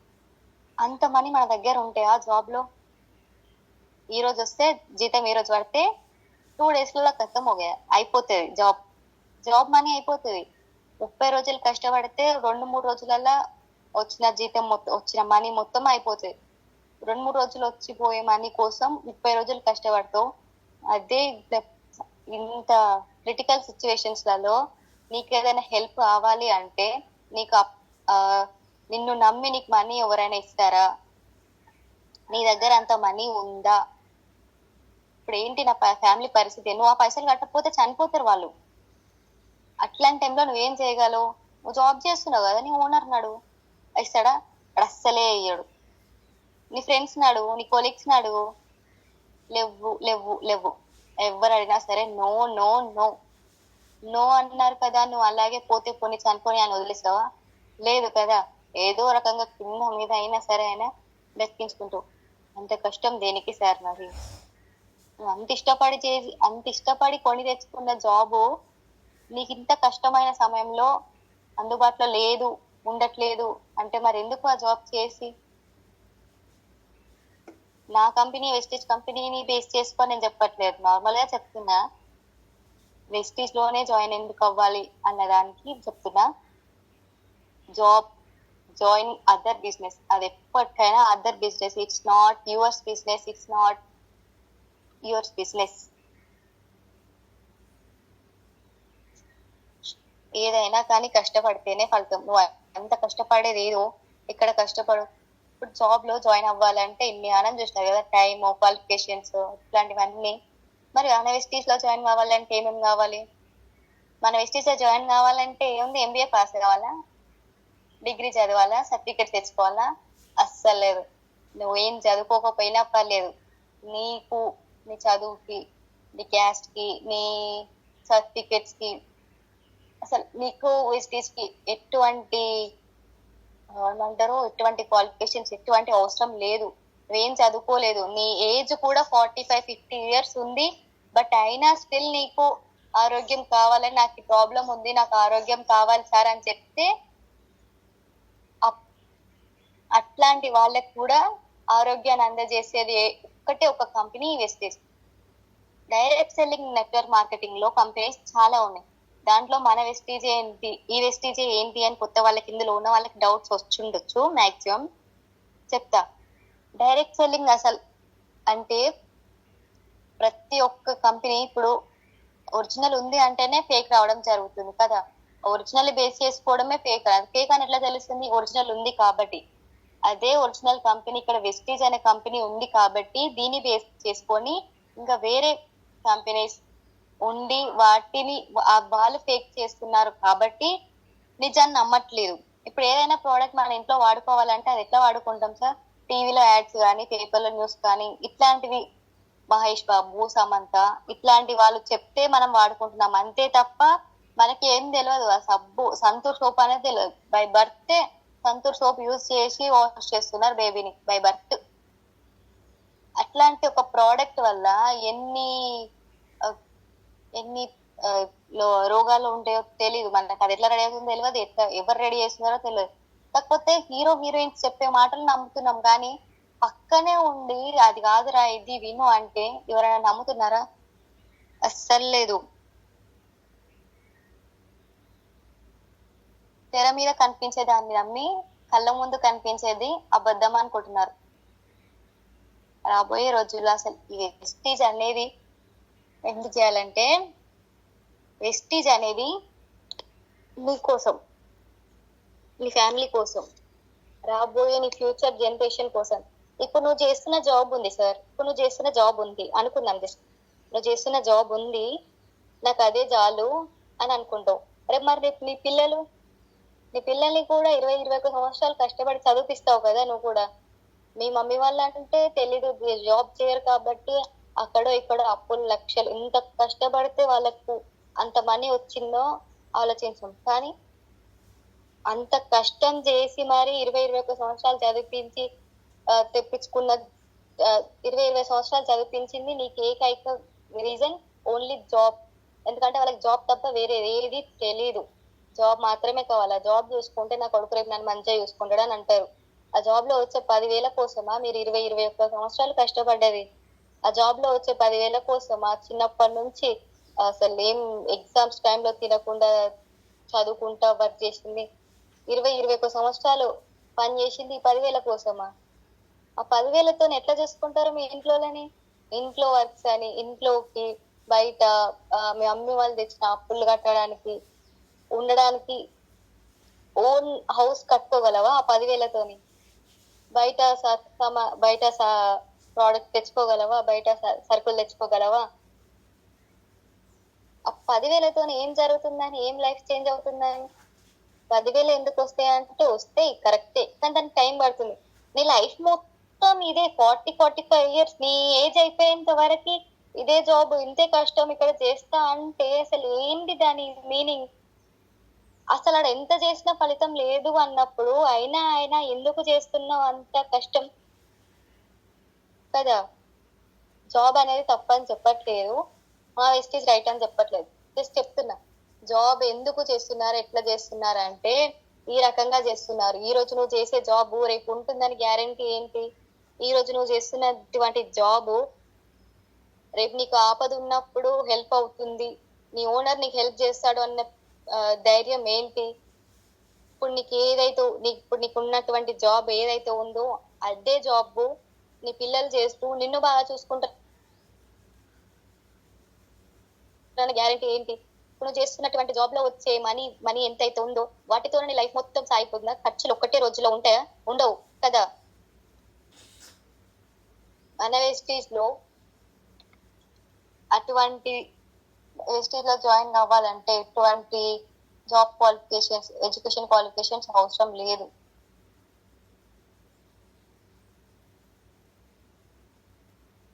అంత మనీ మన దగ్గర ఉంటే ఆ జాబ్ లో ఈ రోజు వస్తే జీతం ఈ రోజు పడితే 2 days ఖతం అయిపోతుంది జాబ్. జాబ్ మనీ అయిపోతుంది. 30 రోజులు కష్టపడితే 2-3 రోజులలో వచ్చిన జీతం మొత్తం, వచ్చిన మనీ మొత్తం అయిపోతుంది. 2-3 రోజులు వచ్చిపోయే మనీ కోసం 30 రోజులు కష్టపడతావు. అదే ఇంత క్రిటికల్ సిచ్యువేషన్స్ లలో నీకు ఏదైనా హెల్ప్ కావాలి అంటే నీకు నిన్ను నమ్మి నీకు మనీ ఎవరైనా ఇస్తారా? నీ దగ్గర అంత మనీ ఉందా? ఇప్పుడు ఏంటి నా ఫ్యామిలీ పరిస్థితి, నువ్వు ఆ పైసలు కట్టకపోతే చనిపోతారు వాళ్ళు. అట్లాంటి టైంలో నువ్వేం చేయగలవు? నువ్వు జాబ్ చేస్తున్నావు కదా, నీ ఓనర్ నాడు ఇస్తాడా? అస్సలే అయ్యాడు. నీ ఫ్రెండ్స్ నాడు, నీ కొలీగ్స్ నాడు, లేవు లేవు లేవు. ఎవరు అడిగినా సరే నో నో నో నో అన్నారు కదా, నువ్వు అలాగే పోతే కొన్ని చనిపోయి అని వదిలేస్తావా? లేదు కదా. ఏదో రకంగా కింద మీద అయినా సరే అయినా దక్కించుకుంటూ. అంత కష్టం దేనికి సార్ మరి? నువ్వు అంత ఇష్టపడి కొని తెచ్చుకున్న జాబు నీకు ఇంత కష్టమైన సమయంలో అందుబాటులో లేదు, ఉండట్లేదు అంటే మరి ఎందుకు ఆ జాబ్ చేసి? నా కంపెనీ వెస్టీజ్ కంపెనీని బేస్ చేసుకొని నేను చెప్పట్లేదు, నార్మల్ గా చెప్తున్నా. వెస్టీజ్ లోనే జాయిన్ ఎందుకు అవ్వాలి అన్నదానికి చెప్తున్నా. జాబ్ జాయిన్ అదర్ బిజినెస్, అది ఎప్పటికైనా other business. It's not yours business, it's not yours business. ఏదైనా కానీ కష్టపడితేనే ఫలితం. నువ్వు అంత కష్టపడేది ఏదో ఇక్కడ కష్టపడు. ఇప్పుడు జాబ్ లో జాయిన్ అవ్వాలంటే ఇన్ని ఆనందం చూసినావు కదా, టైమ్, క్వాలిఫికేషన్స్, ఇట్లాంటివన్నీ. మరి మన వెస్టీజ్ లో జాయిన్ కావాలంటే ఏమేమి కావాలి? మన వెస్టీజ్ లో జాయిన్ కావాలంటే ఏముంది, ఎంబీఏ పాస్ కావాలా, డిగ్రీ చదవాలా, సర్టిఫికేట్ తెచ్చుకోవాలా? అస్సలు లేదు. నువ్వేం చదువుకోకపోయినా పర్లేదు, నీకు నీ చదువుకి, నీ క్యాస్ట్ కి, నీ సర్టిఫికేట్స్ కి, అసలు నీకు వెస్టీజ్ కి ఎటువంటి ఎటువంటి క్వాలిఫికేషన్స్, ఎటువంటి అవసరం లేదు. నువ్వేం చదువుకోలేదు, నీ ఏజ్ కూడా 45-50 years ఉంది. బట్ అయినా స్టిల్ నీకు ఆరోగ్యం కావాలని, నాకు ప్రాబ్లం ఉంది, నాకు ఆరోగ్యం కావాలి సార్ అని చెప్తే అట్లాంటి వాళ్ళకి కూడా ఆరోగ్యాన్ని అందజేసేది ఒక్కటే ఒక company, Vestige. Direct selling network marketing లో కంపెనీస్ చాలా ఉన్నాయి. దాంట్లో మన వెస్టీజ్ ఏంటి, ఈ వెస్టీజ్ ఏంటి అని కొత్త వాళ్ళకి, ఇందులో ఉన్న వాళ్ళకి డౌట్స్ వచ్చుండొచ్చు. మాక్సిమం చెప్తా. డైరెక్ట్ సెల్లింగ్ అసలు అంటే ప్రతి ఒక్క కంపెనీ ఇప్పుడు ఒరిజినల్ ఉంది అంటేనే ఫేక్ రావడం జరుగుతుంది కదా. ఒరిజినల్ బేస్ చేసుకోవడమే ఫేక్. ఫేక్ అని ఎట్లా తెలుస్తుంది? ఒరిజినల్ ఉంది కాబట్టి. అదే ఒరిజినల్ కంపెనీ, ఇక్కడ వెస్టీజ్ అనే కంపెనీ ఉంది కాబట్టి దీన్ని బేస్ చేసుకొని ఇంకా వేరే కంపెనీస్ ఉండి వాటిని వాళ్ళు ఫేక్ చేస్తున్నారు కాబట్టి నిజాన్ని నమ్మట్లేదు. ఇప్పుడు ఏదైనా ప్రోడక్ట్ మన ఇంట్లో వాడుకోవాలంటే అది ఎట్లా వాడుకుంటాం సార్? టీవీలో యాడ్స్ కానీ, పేపర్లో న్యూస్ కానీ, ఇట్లాంటివి మహేష్ బాబు, సమంత ఇట్లాంటి వాళ్ళు చెప్తే మనం వాడుకుంటున్నాం అంతే తప్ప మనకి ఏం తెలియదు. ఆ సబ్బు సంతూర్ సోప్ అనేది తెలియదు. By birth Santoor soap use చేసి వాష్ చేస్తున్నారు బేబీని బై బర్త్. అట్లాంటి ఒక ప్రోడక్ట్ వల్ల ఎన్ని ఎన్ని రోగాలు ఉంటాయో తెలియదు మనకు. అది ఎట్లా రెడీ అవుతుందో తెలియదు, ఎట్లా ఎవరు రెడీ చేస్తున్నారో తెలియదు. కాకపోతే హీరో హీరోయిన్స్ చెప్పే మాటలు నమ్ముతున్నాం కానీ పక్కనే ఉండి అది కాదురా ఇది విను అంటే ఎవరైనా నమ్ముతున్నారా? అస్సలు లేదు. తెర మీద కనిపించే దాన్ని నమ్మి కళ్ళ ముందు కనిపించేది అబద్ధం అనుకుంటున్నారు. రాబోయే రోజుల్లో అసలు ఈ వెస్టీజ్ అనేది ఎందుకు చేయాలంటే, వెస్టీజ్ అనేది నీ కోసం, నీ ఫ్యామిలీ కోసం, రాబోయే నీ ఫ్యూచర్ జనరేషన్ కోసం. ఇప్పుడు నువ్వు చేస్తున్న జాబ్ ఉంది సార్, ఇప్పుడు నువ్వు చేస్తున్న జాబ్ ఉంది అనుకుందాం, జస్ట్ నువ్వు చేస్తున్న జాబ్ ఉంది, నాకు అదే చాలు అని అనుకుంటావు. రేపు మరి రేపు నీ పిల్లల్ని కూడా 20-21 సంవత్సరాలు కష్టపడి చదివిపిస్తావు కదా నువ్వు కూడా. మీ మమ్మీ వాళ్ళు అంటే తెలీదు, జాబ్ చేయరు కాబట్టి అక్కడో ఇక్కడో అప్పులు లక్షలు, ఇంత కష్టపడితే వాళ్ళకు అంత మనీ వచ్చిందో ఆలోచించాం. కానీ అంత కష్టం చేసి మరి 20-21 సంవత్సరాలు చదివించి తెప్పించుకున్న 20-20 సంవత్సరాలు చదివించింది నీకు ఏకైక రీజన్ ఓన్లీ జాబ్. ఎందుకంటే వాళ్ళకి జాబ్ తప్ప వేరే ఏది తెలీదు, జాబ్ మాత్రమే కావాలా. జాబ్ చూసుకుంటే నా కొడుకు రేపు నన్ను మంచిగా చూసుకుంటాడు అని అంటారు. ఆ జాబ్ లో వచ్చే 10,000 కోసమా మీరు 20-21 సంవత్సరాలు కష్టపడ్డది? ఆ జాబ్ లో వచ్చే 10,000 కోసమా చిన్నప్పటి నుంచి అసలు ఏం ఎగ్జామ్స్ టైంలో తినకుండా చదువుకుంటా వర్క్ చేసింది? 20-21 సంవత్సరాలు పని చేసింది 10,000 కోసమా? ఆ 10,000తో ఎట్లా చేసుకుంటారు మీ ఇంట్లోని? ఇంట్లో వర్క్స్ అని, ఇంట్లోకి బయట మీ అమ్మ వాళ్ళు తెచ్చిన అప్పులు కట్టడానికి, ఉండడానికి ఓన్ హౌస్ కట్టుకోగలవా ఆ 10,000తోని? బయట బయట ప్రోడక్ట్ తెచ్చుకోగలవా? బయట సరుకులు తెచ్చుకోగలవా? ఆ 10,000తో ఏం జరుగుతుందని, ఏం లైఫ్ చేంజ్ అవుతుందని? 10,000 ఎందుకు వస్తాయంటే వస్తాయి కరెక్టే, కానీ దానికి టైం పడుతుంది. నీ లైఫ్ మొత్తం ఇదే 40-45 ఇయర్స్, నీ ఏజ్ అయిపోయేంత వరకు ఇదే జాబ్, ఇంతే కష్టం ఇక్కడ చేస్తా అంటే అసలు ఏంటి దాని మీనింగ్? అసలు ఆడ ఎంత చేసినా ఫలితం లేదు అన్నప్పుడు అయినా ఎందుకు చేస్తున్నావు అంత కష్టం కదా. జాబ్ అనేది తప్పని చెప్పట్లేదు, మా వెస్టీజ్ రైట్ అని చెప్పట్లేదు, జస్ట్ చెప్తున్నా జాబ్ ఎందుకు చేస్తున్నారు, ఎట్లా చేస్తున్నారు అంటే ఈ రకంగా చేస్తున్నారు. ఈ రోజు నువ్వు చేసే జాబ్ రేపు ఉంటుందని గ్యారంటీ ఏంటి? ఈ రోజు నువ్వు చేస్తున్నటువంటి జాబ్ రేపు నీకు ఆపద ఉన్నప్పుడు హెల్ప్ అవుతుంది, నీ ఓనర్ నీకు హెల్ప్ చేస్తాడు అన్న ధైర్యం ఏంటి? ఇప్పుడు నీకు ఉన్నటువంటి జాబ్ ఏదైతే ఉందో అదే జాబ్ నీ పిల్లలు చేస్తూ నిన్ను బాగా చూసుకుంటారని గ్యారంటీ ఏంటి? ఇప్పుడు నువ్వు చేస్తున్నటువంటి జాబ్ లో వచ్చే మనీ ఎంతైతే ఉందో వాటితో నీ లైఫ్ మొత్తం సాగిపోతుందా? ఖర్చులు ఒక్కటే రోజులో ఉంటాయా? ఉండవు కదా. మన వెస్టీజ్ లో అటువంటి వెస్టీజ్ లో జాయిన్ అవ్వాలంటే ఎటువంటి జాబ్ క్వాలిఫికేషన్స్, ఎడ్యుకేషన్ క్వాలిఫికేషన్స్ అవసరం లేదు.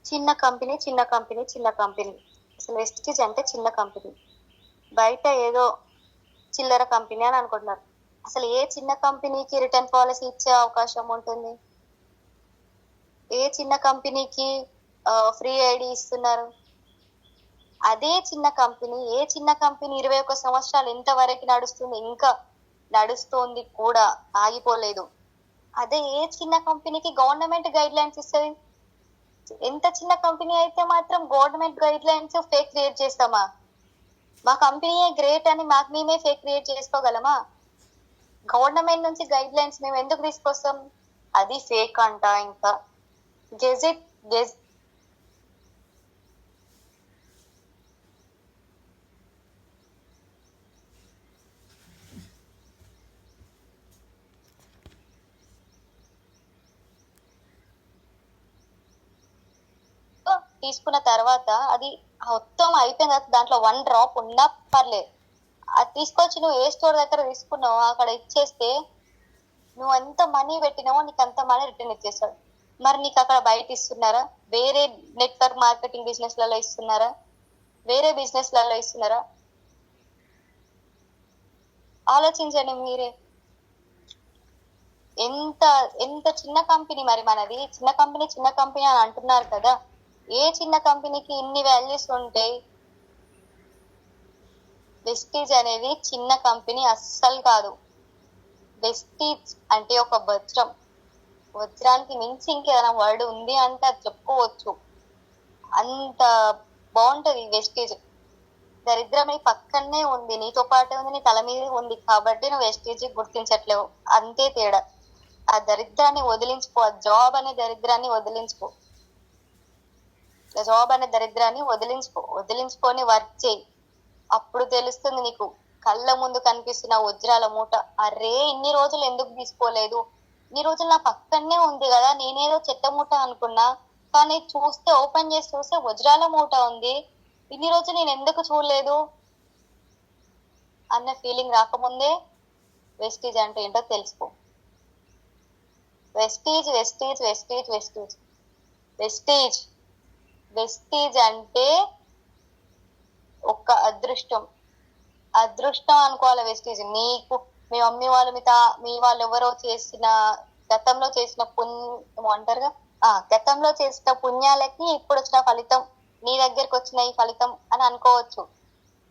చిన్న కంపెనీ అసలు వెస్టీజ్ అంటే చిన్న కంపెనీ, బయట ఏదో చిల్లర కంపెనీ అని అనుకుంటున్నారు. అసలు ఏ చిన్న కంపెనీకి రిటర్న్ పాలసీ ఇచ్చే అవకాశం ఉంటుంది? ఏ చిన్న కంపెనీకి ఫ్రీ ఐడి ఇస్తున్నారు? అదే చిన్న కంపెనీ, ఏ చిన్న కంపెనీ 21 సంవత్సరాలు ఎంతవరకు నడుస్తుంది, ఇంకా నడుస్తోంది కూడా, ఆగిపోలేదు. అదే ఏ చిన్న కంపెనీకి గవర్నమెంట్ గైడ్ లైన్స్ ఇస్తుంది? ఎంత చిన్న కంపెనీ అయితే మాత్రం government guide lines fake create చేస్తామా? మా కంపెనీయే గ్రేట్ అని మాకు మేమే ఫేక్ క్రియేట్ చేసుకోగలమా? గవర్నమెంట్ నుంచి గైడ్ లైన్స్ మేము ఎందుకు తీసుకొస్తాం? అది ఫేక్ అంట. ఇంకా గెజెట్ తీసుకున్న తర్వాత అది మొత్తం అయిపోయిన తర్వాత దాంట్లో 1 డ్రాప్ ఉన్నా పర్లేదు, అది తీసుకొచ్చి నువ్వు ఏ స్టోర్ దగ్గర తీసుకున్నావో అక్కడ ఇచ్చేస్తే నువ్వు ఎంత మనీ పెట్టినావో నీకు అంత మనీ రిటర్న్ ఇచ్చేస్తాడు. మరి నీకు అక్కడ బయట ఇస్తున్నారా? వేరే నెట్వర్క్ మార్కెటింగ్ బిజినెస్లలో ఇస్తున్నారా? వేరే బిజినెస్లలో ఇస్తున్నారా? ఆలోచించండి మీరే. ఎంత ఎంత చిన్న కంపెనీ మరి మనది. చిన్న కంపెనీ అని అంటున్నారు కదా, ఏ చిన్న కంపెనీకి ఇన్ని వాల్యూస్ ఉంటాయి? వెస్టీజ్ అనేది చిన్న కంపెనీ అస్సలు కాదు. వెస్టీజ్ అంటే ఒక వజ్రానికి మించి ఇంకేదైనా వర్డ్ ఉంది అంటే అది చెప్పుకోవచ్చు, అంత బాగుంటది వెస్టీజ్. దరిద్రమే పక్కనే ఉంది, నీతో పాటే ఉంది, నీ తల మీద ఉంది కాబట్టి నువ్వు వెస్టీజ్ గుర్తించట్లేవు, అంతే తేడా. ఆ దరిద్రాన్ని వదిలించుకో, ఆ జాబ్ అనే దరిద్రాన్ని వదిలించుకో, వదిలించుకొని వర్క్ చేయి. అప్పుడు తెలుస్తుంది నీకు, కళ్ళ ముందు కనిపిస్తున్న వజ్రాల మూట, అరే ఇన్ని రోజులు ఎందుకు తీసుకోలేదు, ఈ రోజు నా పక్కనే ఉంది కదా, నేనేదో చెత్త మూట అనుకున్నా, కానీ చూస్తే ఓపెన్ చేసి చూస్తే వజ్రాల మూట ఉంది. ఇన్ని రోజులు నేను ఎందుకు చూడలేదు అన్న ఫీలింగ్ రాకముందే వెస్టీజ్ అంటే ఏంటో తెలుసుకో. Vestige Vestige Vestige Vestige Vestige Vestige అంటే ఒక అదృష్టం. అదృష్టం అనుకోవాలి వెస్టీజ్. నీకు మీ మమ్మీ వాళ్ళు మీ వాళ్ళు ఎవరో చేసిన గతంలో చేసిన అంటారుగా, గతంలో చేసిన పుణ్యాలకి ఇప్పుడు వచ్చిన ఫలితం, నీ దగ్గరికి వచ్చిన ఈ ఫలితం అని అనుకోవచ్చు.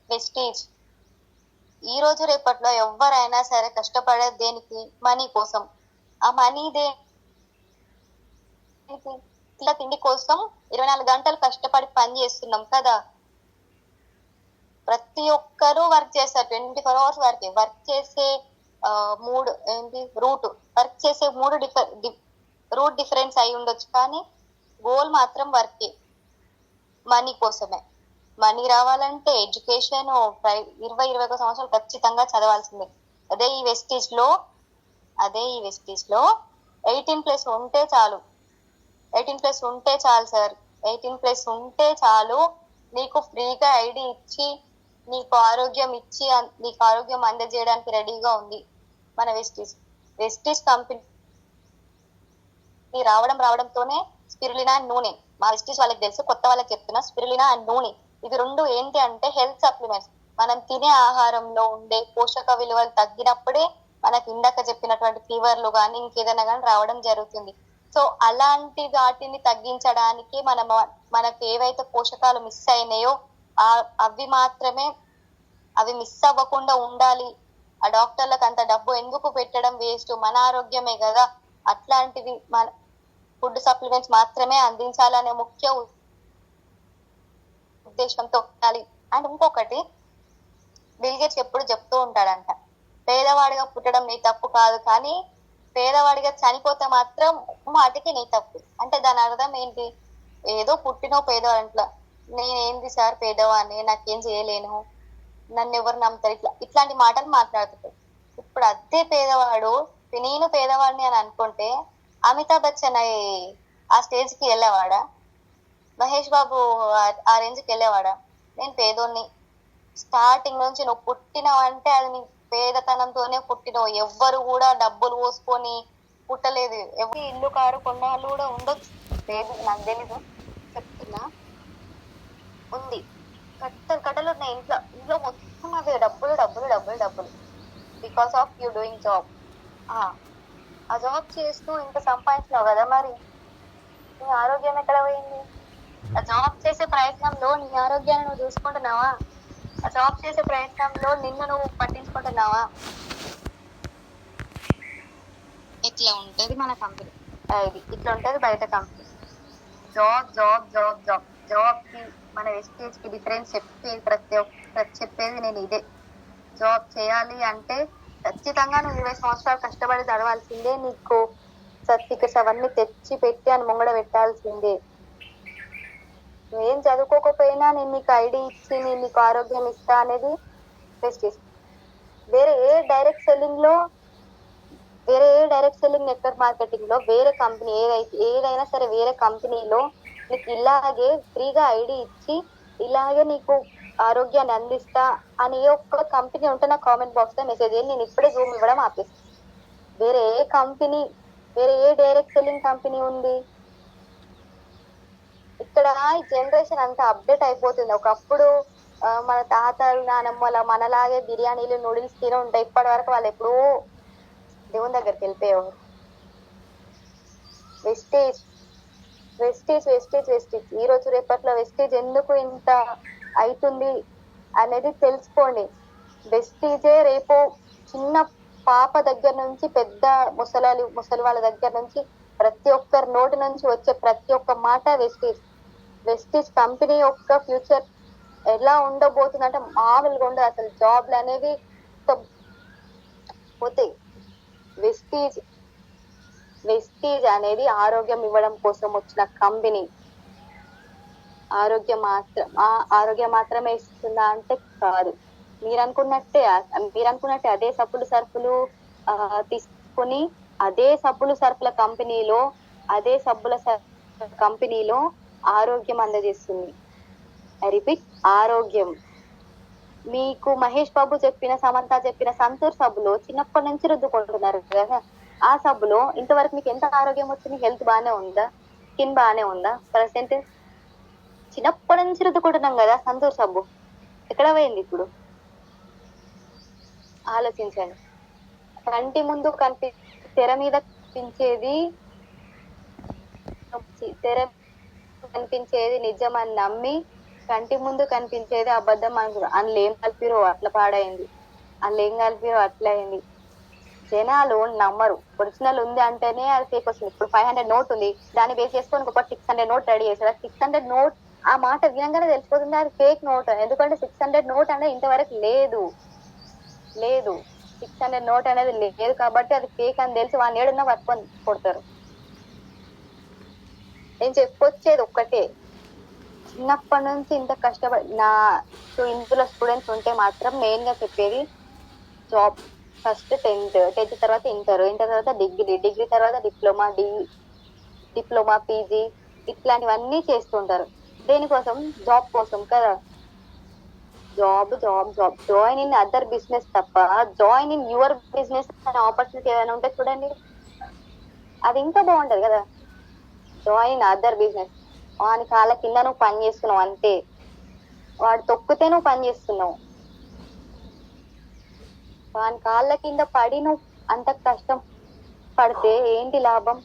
వెస్టీజ్. ఈ రోజు రేపట్లో ఎవరైనా సరే కష్టపడేది దేనికి? మనీ కోసం. ఆ మనీ ఇలా తిండి కోసం 24 గంటలు కష్టపడి పని చేస్తున్నాం కదా. ప్రతి ఒక్కరూ వర్క్ చేస్తారు, 24 hours వర్క్ చేసే వర్క్ చేసే రూట్ డిఫరెన్స్ అయి ఉండొచ్చు, కానీ గోల్ మాత్రం వర్కే, మనీ కోసమే. మనీ రావాలంటే ఎడ్యుకేషన్ 20-21 సంవత్సరాలు ఖచ్చితంగా చదవాల్సిందే. అదే ఈ వెస్టీజ్ లో 18+ ఉంటే చాలు. 18+ ఉంటే చాలు సార్. 18+ ఉంటే చాలు. నీకు ఫ్రీగా ఐడి ఇచ్చి నీకు ఆరోగ్యం అందజేయడానికి రెడీగా ఉంది మన వెస్టీజ్ కంపెనీ రావడంతోనే స్పిరులినా అండ్ నూనె, మా వెస్టీజ్ వాళ్ళకి తెలుసు, కొత్త వాళ్ళకి చెప్తున్నా, స్పిరులినా అండ్ నూనె ఇవి రెండు ఏంటి అంటే హెల్త్ సప్లిమెంట్స్. మనం తినే ఆహారంలో ఉండే పోషక విలువలు తగ్గినప్పుడే మనకి ఇందాక చెప్పినటువంటి ఫీవర్లు కానీ ఇంకేదైనా కానీ రావడం జరుగుతుంది. సో అలాంటి వాటిని తగ్గించడానికి మనకు ఏవైతే పోషకాలు మిస్ అయినాయో అవి మిస్ అవ్వకుండా ఉండాలి. ఆ డాక్టర్లకు అంత డబ్బు ఎందుకు పెట్టడం వేస్ట్, మన ఆరోగ్యమే కదా. అట్లాంటివి మన ఫుడ్ సప్లిమెంట్స్ మాత్రమే అందించాలనే ముఖ్య ఉద్దేశంతో ఉండాలి. అండ్ ఇంకొకటి, బిల్ గేట్స్ ఎప్పుడు చెప్తూ ఉంటాడంట, పేదవాడిగా పుట్టడం నీ తప్పు కాదు, కానీ పేదవాడిగా చనిపోతే మాత్రం మాటికి నీ తప్పు. అంటే దాని అర్థం ఏంటి? ఏదో పుట్టినో పేదవాడింట్లో, నేనేంది సార్ పేదవాడిని, నాకేం చేయలేను, నన్ను ఎవరు నమ్ముతారు, ఇట్లాంటి మాటలు మాట్లాడుతుంటారు. ఇప్పుడు అదే పేదవాడు నేను పేదవాడిని అని అనుకుంటే అమితాబ్ బచ్చన్ ఆ స్టేజ్కి వెళ్ళేవాడా? మహేష్ బాబు ఆ రేంజ్కి వెళ్ళేవాడా? నేను పేదోన్ని. స్టార్టింగ్ నుంచి నువ్వు పుట్టినవంటే అది నీ పేదతనంతోనే పుట్టినవు. ఎవ్వరు కూడా డబ్బులు పోసుకొని పుట్టలేదు. ఎవరి ఇల్లు కారు కొన్నాళ్ళు కూడా ఉండొచ్చు, లేదు నాకు తెలీదు, చెప్తున్నా. ఉంది, కట్టలు ఉన్నాయి ఇంట్లో మొత్తం అవే డబ్బులు డబ్బులు డబ్బులు డబ్బులు. Because of you doing job. ఆ జాబ్ చేస్తూ ఇంత సంపాదించినావు కదా, మరి నీ ఆరోగ్యం ఎక్కడ పోయింది? ఆ జాబ్ చేసే ప్రయత్నంలో నీ ఆరోగ్యాన్ని నువ్వు చూసుకుంటున్నావా? ఆ జాబ్ చేసే ప్రయత్నంలో నిన్ను నువ్వు పట్టించుకుంటున్నావా? ఇట్లా ఉంటది మన కంపెనీ, ఇట్లా ఉంటది బయట company. Job job job job job కి మన వెస్టేజ్ కి డిఫరెన్స్ చెప్పేది నేను ఇదే. జాబ్ చేయాలి అంటే ఖచ్చితంగా నువ్వు 20 సంవత్సరాలు కష్టపడి చదవాల్సిందే. నీకు సర్టిఫికెట్స్ అవన్నీ తెచ్చి పెట్టి అని ముంగడ పెట్టాల్సిందే. నువ్వేం చదువుకోకపోయినా నేను నీకు ఐడి ఇచ్చి నేను నీకు ఆరోగ్యం ఇస్తా అనేది వెస్టేజ్. వేరే ఏ డైరెక్ట్ సెల్లింగ్ నెట్వర్క్ మార్కెటింగ్ లో వేరే కంపెనీ ఏదైనా సరే వేరే కంపెనీలో నీకు ఇలాగే ఫ్రీగా ఐడి ఇచ్చి ఇలాగే నీకు ఆరోగ్యాన్ని అందిస్తా అని ఒక్క కంపెనీ ఉంటే నా కామెంట్ బాక్స్ లో మెసేజ్ చేయండి, నేను ఇప్పుడే జూమ్ ఇవ్వడం ఆపేస్తాను. వేరే ఏ డైరెక్ట్ సెల్లింగ్ కంపెనీ ఉంది? ఇక్కడ ఈ జనరేషన్ అంతా అప్డేట్ అయిపోతుంది. ఒకప్పుడు మన తాతలు నానమ్మల మనలాగే బిర్యానీలు నూడిల్స్ తినే ఉంటాయి. ఇప్పటి వరకు వాళ్ళు ఎప్పుడూ దేవుని దగ్గరికి వెళ్ళిపోయేవారు. వెస్టేజ్ వెస్టేజ్ వెస్టేజ్ వెస్టేజ్ ఈ రోజు రేపట్లో వెస్టేజ్ ఎందుకు ఇంత అవుతుంది అనేది తెలుసుకోండి. వెస్టేజే రేపు చిన్న పాప దగ్గర నుంచి పెద్ద ముసలి వాళ్ళ దగ్గర నుంచి ప్రతి ఒక్కరి నోటి నుంచి వచ్చే ప్రతి ఒక్క మాట వెస్టేజ్ కంపెనీ యొక్క ఫ్యూచర్ ఎలా ఉండబోతుంది అంటే మామూలుగా ఉండదు. అసలు జాబ్లు అనేవి పోతాయి. వెస్టీజ్ అనేది ఆరోగ్యం ఇవ్వడం కోసం వచ్చిన కంపెనీ. ఆరోగ్యం మాత్రమే ఇస్తుందా అంటే కాదు. మీరనుకున్నట్టే అదే సరుకులు తీసుకొని అదే సబ్బులు సరుకుల కంపెనీలో అదే సబ్బుల కంపెనీలో ఆరోగ్యం అందజేస్తుంది. ఐ రిపీట్, ఆరోగ్యం. మీకు మహేష్ బాబు చెప్పిన, సమంత చెప్పిన సంతూర్ సబ్బులో చిన్నప్పటి నుంచి రుద్దుకుంటున్నారు కదా, ఆ సబ్బులో ఇంతవరకు మీకు ఎంత ఆరోగ్యం వచ్చింది? హెల్త్ బాగానే ఉందా? స్కిన్ బాగానే ఉందా ప్రజెంట్? చిన్నప్పటి నుంచి రుద్దుకుంటున్నాం కదా సంతూర్ సబ్బు, ఎక్కడ పోయింది ఇప్పుడు? ఆలోచించండి. కంటి ముందు తెర మీద కనిపించేది తెర కనిపించేది నిజం అని నమ్మి కంటి ముందు కనిపించేది అబద్ధం అనుకున్నారు. అందులో ఏం కలిపిరో అట్లా పాడైంది, అందులో ఏం కలిపిరో అట్లా అయింది. జనాలు నమ్మరు. ఒరిజినల్ ఉంది అంటేనే అది ఫేక్ వస్తుంది. ఇప్పుడు 500 నోట్ ఉంది, దాన్ని బేస్ చేసుకొని ఒక 600 నోట్ రెడీ చేశారు. 600 నోట్ ఆ మాట వినంగానే తెలిసిపోతుంది అది ఫేక్ నోట్. ఎందుకంటే 600 నోట్ అనేది ఇంతవరకు లేదు లేదు 600 నోట్ అనేది లేదు కాబట్టి అది ఫేక్ అని తెలిసి వాడిని ఏడున్నా పట్టుకొని కొడతారు. నేను చెప్పొచ్చేది ఒక్కటే, చిన్నప్పటి నుంచి ఇంత కష్టపడి ఇందులో స్టూడెంట్స్ ఉంటే మాత్రం మెయిన్ గా చెప్పేది జాబ్. ఫస్ట్ 10th తర్వాత ఇంటర్ తర్వాత డిగ్రీ తర్వాత డిప్లొమా పీజీ ఇట్లాంటివన్నీ చేస్తుంటారు. దేనికోసం? జాబ్ కోసం కదా. Job job job join in other business తప్ప జాయిన్ ఇన్ యువర్ బిజినెస్ అనే ఆపర్చునిటీ ఏదైనా ఉంటే చూడండి, అది ఇంకా బాగుంటది కదా. జాయిన్ ఇన్ అదర్ బిజినెస్, వాని కాళ్ళ కింద నువ్వు పని చేస్తున్నావు అంతే, వాడు తొక్కితే నువ్వు పని చేస్తున్నావు. వాని కాళ్ళ కింద పడి నువ్వు అంత కష్టం పడితే ఏంటి లాభం?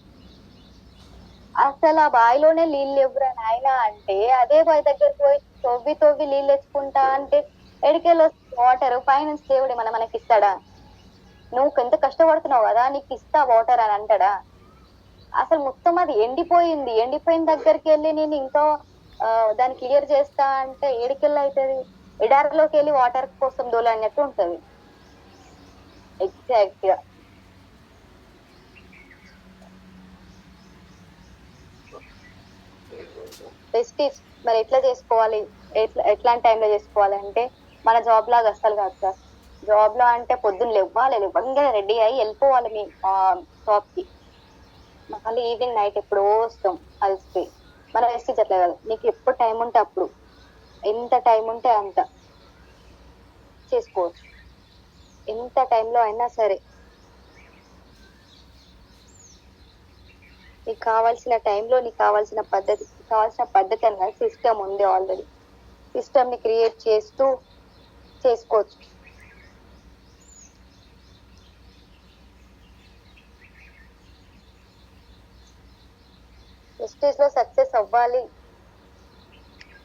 అసలు ఆ బావిలోనే నీళ్ళు ఎవ్వరా నాయన అంటే అదే బావి దగ్గరికి పోయి తవ్వి నీళ్ళు తెచ్చుకుంటా అంటే ఎడికెళ్ళి వాటర్ పైనుంచి దేవుడు ఏమన్నా మనకి ఇస్తాడా? నువ్వు ఎంత కష్టపడుతున్నావు కదా, నీకు ఇస్తా వాటర్ అని అంటాడా? అసలు మొత్తం అది ఎండిపోయిన దగ్గరికి వెళ్ళి నేను ఇంకా దాన్ని క్లియర్ చేస్తా అంటే ఏడికెళ్ళి అవుతుంది? ఎడారిలోకి వెళ్ళి వాటర్ కోసం దోలన్నట్టు ఉంటది. ఎగ్జాక్ట్ గా. ప్రెస్టీజ్ మరి ఎట్లా చేసుకోవాలి, ఎట్లాంటి టైంలో చేసుకోవాలి అంటే మన జాబ్ లాగా అస్సలు కాదు సార్. జాబ్ లో అంటే పొద్దున్న లేవ్వగానే రెడీ అయ్యి వెళ్ళిపోవాలి మీ జాబ్ కి, మళ్ళీ ఈవినింగ్ నైట్ ఎప్పుడో వస్తాం అలసిపోయి. మన ప్రెస్టీజ్ అట్లా కాదు, నీకు ఎప్పుడు టైం ఉంటే అప్పుడు, ఎంత టైం ఉంటే అంత చేసుకోవచ్చు, ఎంత టైంలో అయినా సరే. నీకు కావాల్సిన టైంలో నీకు కావాల్సిన పద్ధతి అన్నది సిస్టమ్ ఉంది ఆల్రెడీ. సిస్టమ్ ని క్రియేట్ చేస్తూ చేసుకోవచ్చు. వెస్టీజ్ లో సక్సెస్ అవ్వాలి,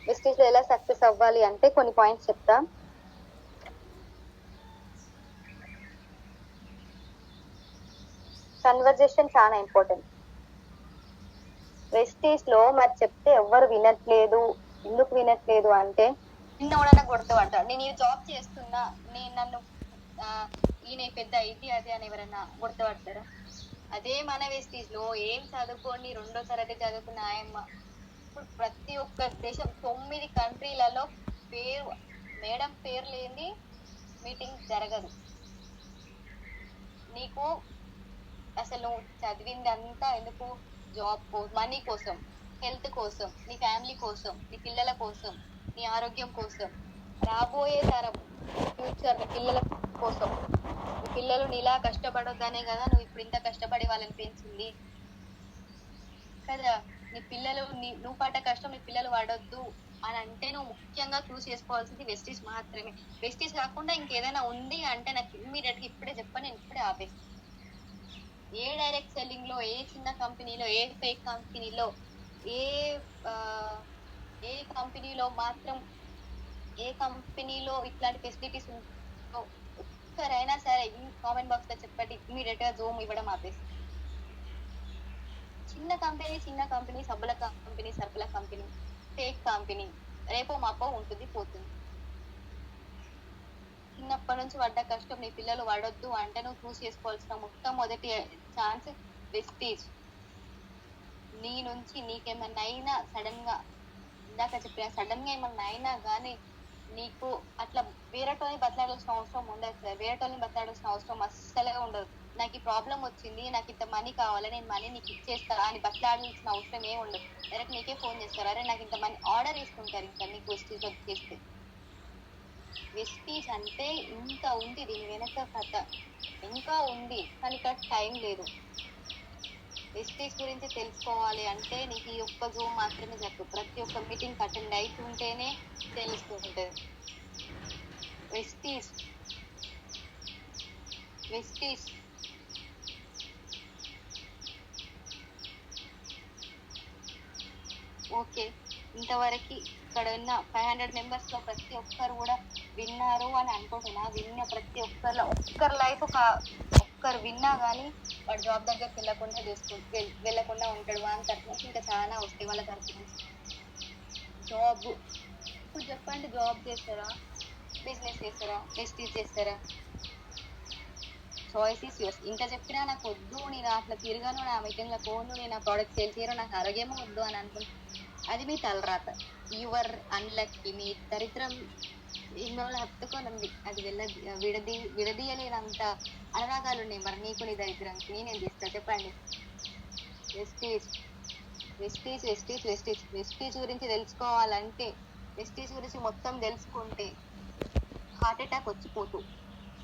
వెస్టీజ్ లో ఎలా సక్సెస్ అవ్వాలి అంటే కొన్ని పాయింట్స్ చెప్తా. కన్వర్జేషన్ చాలా ఇంపార్టెంట్. వెస్టీజ్ లో మరి చెప్తే ఎవ్వరు వినట్లేదు, ఎందుకు వినట్లేదు అంటే నిన్న గుర్తుపడతాడు. నేను ఈ జాబ్ చేస్తున్నా, నేను నన్ను ఈయన పెద్ద ఇది అది అని ఎవరైనా గుర్తుపడతారా? అదే మన వెస్టీజ్ లో ఏం చదువుకోండి 2వ తరగతి చదువుకున్న ఆయమ్మ ఇప్పుడు ప్రతి ఒక్క దేశం 9 కంట్రీలలో మేడం పేరు లేని మీటింగ్ జరగదు. నీకు అసలు నువ్వు చదివింది అంతా ఎందుకు? జాబ్ మనీ కోసం, హెల్త్ కోసం, నీ ఫ్యామిలీ కోసం, నీ పిల్లల కోసం, నీ ఆరోగ్యం కోసం, రాబోయే తరం ఫ్యూచర్ నీ పిల్లల కోసం. నీ పిల్లలు నీలా కష్టపడొద్దనే కదా నువ్వు ఇప్పుడు ఇంత కష్టపడి వాళ్ళని పెంచింది కదా. నీ పిల్లలు నువ్వు పడ్డ కష్టం నీ పిల్లలు పడొద్దు అని అంటే నువ్వు ముఖ్యంగా చూస్ చేసుకోవాల్సింది వెస్టీజ్ మాత్రమే. వెస్టీజ్ కాకుండా ఇంకేదైనా ఉంది అంటే నాకు ఇమ్మీడియట్ గా ఇప్పుడే చెప్పని నేను ఇప్పుడే ఆపేస్తాను. ఏ డైరెక్ట్ సెల్లింగ్ లో, ఏ చిన్న కంపెనీలో, ఏ ఫేక్ కంపెనీలో, ఏ కంపెనీలో మాత్రం ఏ కంపెనీలో ఇట్లాంటి ఫెసిలిటీస్ ఒక్కరైనా సరే కామెంట్ బాక్స్ లో చెప్పండి, ఇమ్మీడియట్ గా జూమ్ ఇవ్వడం ఆపేసి. చిన్న కంపెనీ సబ్బుల కంపెనీ, సరుకుల కంపెనీ, ఫేక్ కంపెనీ రేపో మాపో ఉంటుంది పోతుంది. చిన్నప్పటి నుంచి పడ్డ కష్టం నీ పిల్లలు పడొద్దు అంటే నువ్వు చూస్ చేసుకోవాల్సిన మొట్టమొదటి ఛాన్స్ వెస్టీజ్. నీ నుంచి నీకేమన్నా అయినా సడన్ గా, ఇందాక చెప్పిన సడన్ గా ఏమన్నా అయినా కానీ నీకు అట్లా వేరేటోని బతలాడాల్సిన అవసరం ఉండదు సార్. వేరేటోని బతలాడాల్సిన అవసరం అస్సలే ఉండదు. నాకు ఈ ప్రాబ్లం వచ్చింది, నాకు ఇంత మనీ కావాలి, నేను మనీ నీకు ఇచ్చేస్తారా అని బట్లాడాల్సిన అవసరం ఏమి ఉండదు. డైరెక్ట్ నీకే ఫోన్ చేస్తారు, అరే నాకు ఇంత మనీ ఆర్డర్ ఇస్తుంటారు. ఇంకా నీకు వెస్టీజ్ వచ్చేస్తే, వెస్టీజ్ అంటే ఇంత ఉంది దీని వెనక కథ, ఇంకా ఉంది కానీ ఇక్కడ టైం లేదు. వెస్టీజ్ గురించి తెలుసుకోవాలి అంటే నీకు ఈ ఒక్క జూమ్ మాత్రమే చెప్పు, ప్రతి ఒక్క మీటింగ్ అటెండ్ అవుతుంటేనే తెలుస్తూ ఉంటుంది. వెస్టీజ్ వెస్టీజ్ ఓకే, ఇంతవరకు ఇక్కడ ఉన్న 500 మెంబర్స్ లో ప్రతి ఒక్కరు కూడా విన్నారు అని అనుకుంటున్నా. విన్న ప్రతి ఒక్కరిలో ఒక్కరి లైఫ్ ఒక్కరు విన్నా కానీ వాడు జాబ్ దగ్గరికి వెళ్ళకుండా ఉంటాడు. వాళ్ళ తరఫు నుంచి ఇంకా చాలా వస్తాయి వాళ్ళ తరఫు నుంచి. జాబ్ ఇప్పుడు చెప్పండి, జాబ్ చేస్తారా, బిజినెస్ చేస్తారా, వెస్టీజ్ చేస్తారా? Choice is use. ఇంకా చెప్పినా నాకు వద్దు, నేను అట్లా తిరగను, నా మీటింగ్లో పోను, నేను ఆ ప్రోడక్ట్ సేల్ చేయను, నాకు ఆరోగ్యమో వద్దు అని అనుకుంటా, అది మీ తలరాత. యువర్ అన్లక్కీ, మీ దరిద్రం మిమ్మల్ని హత్తుకోనుంది. అది విడదీయలేనంత అనురాగాలు ఉన్నాయి. మరి నీకు నీ దరిద్రానికి నేనేం చేస్తా చెప్పండి? Vestige Vestige Vestige Vestige Vestige గురించి తెలుసుకోవాలంటే, వెస్టీజ్ గురించి మొత్తం తెలుసుకుంటే హార్ట్ అటాక్ వచ్చిపోతూ,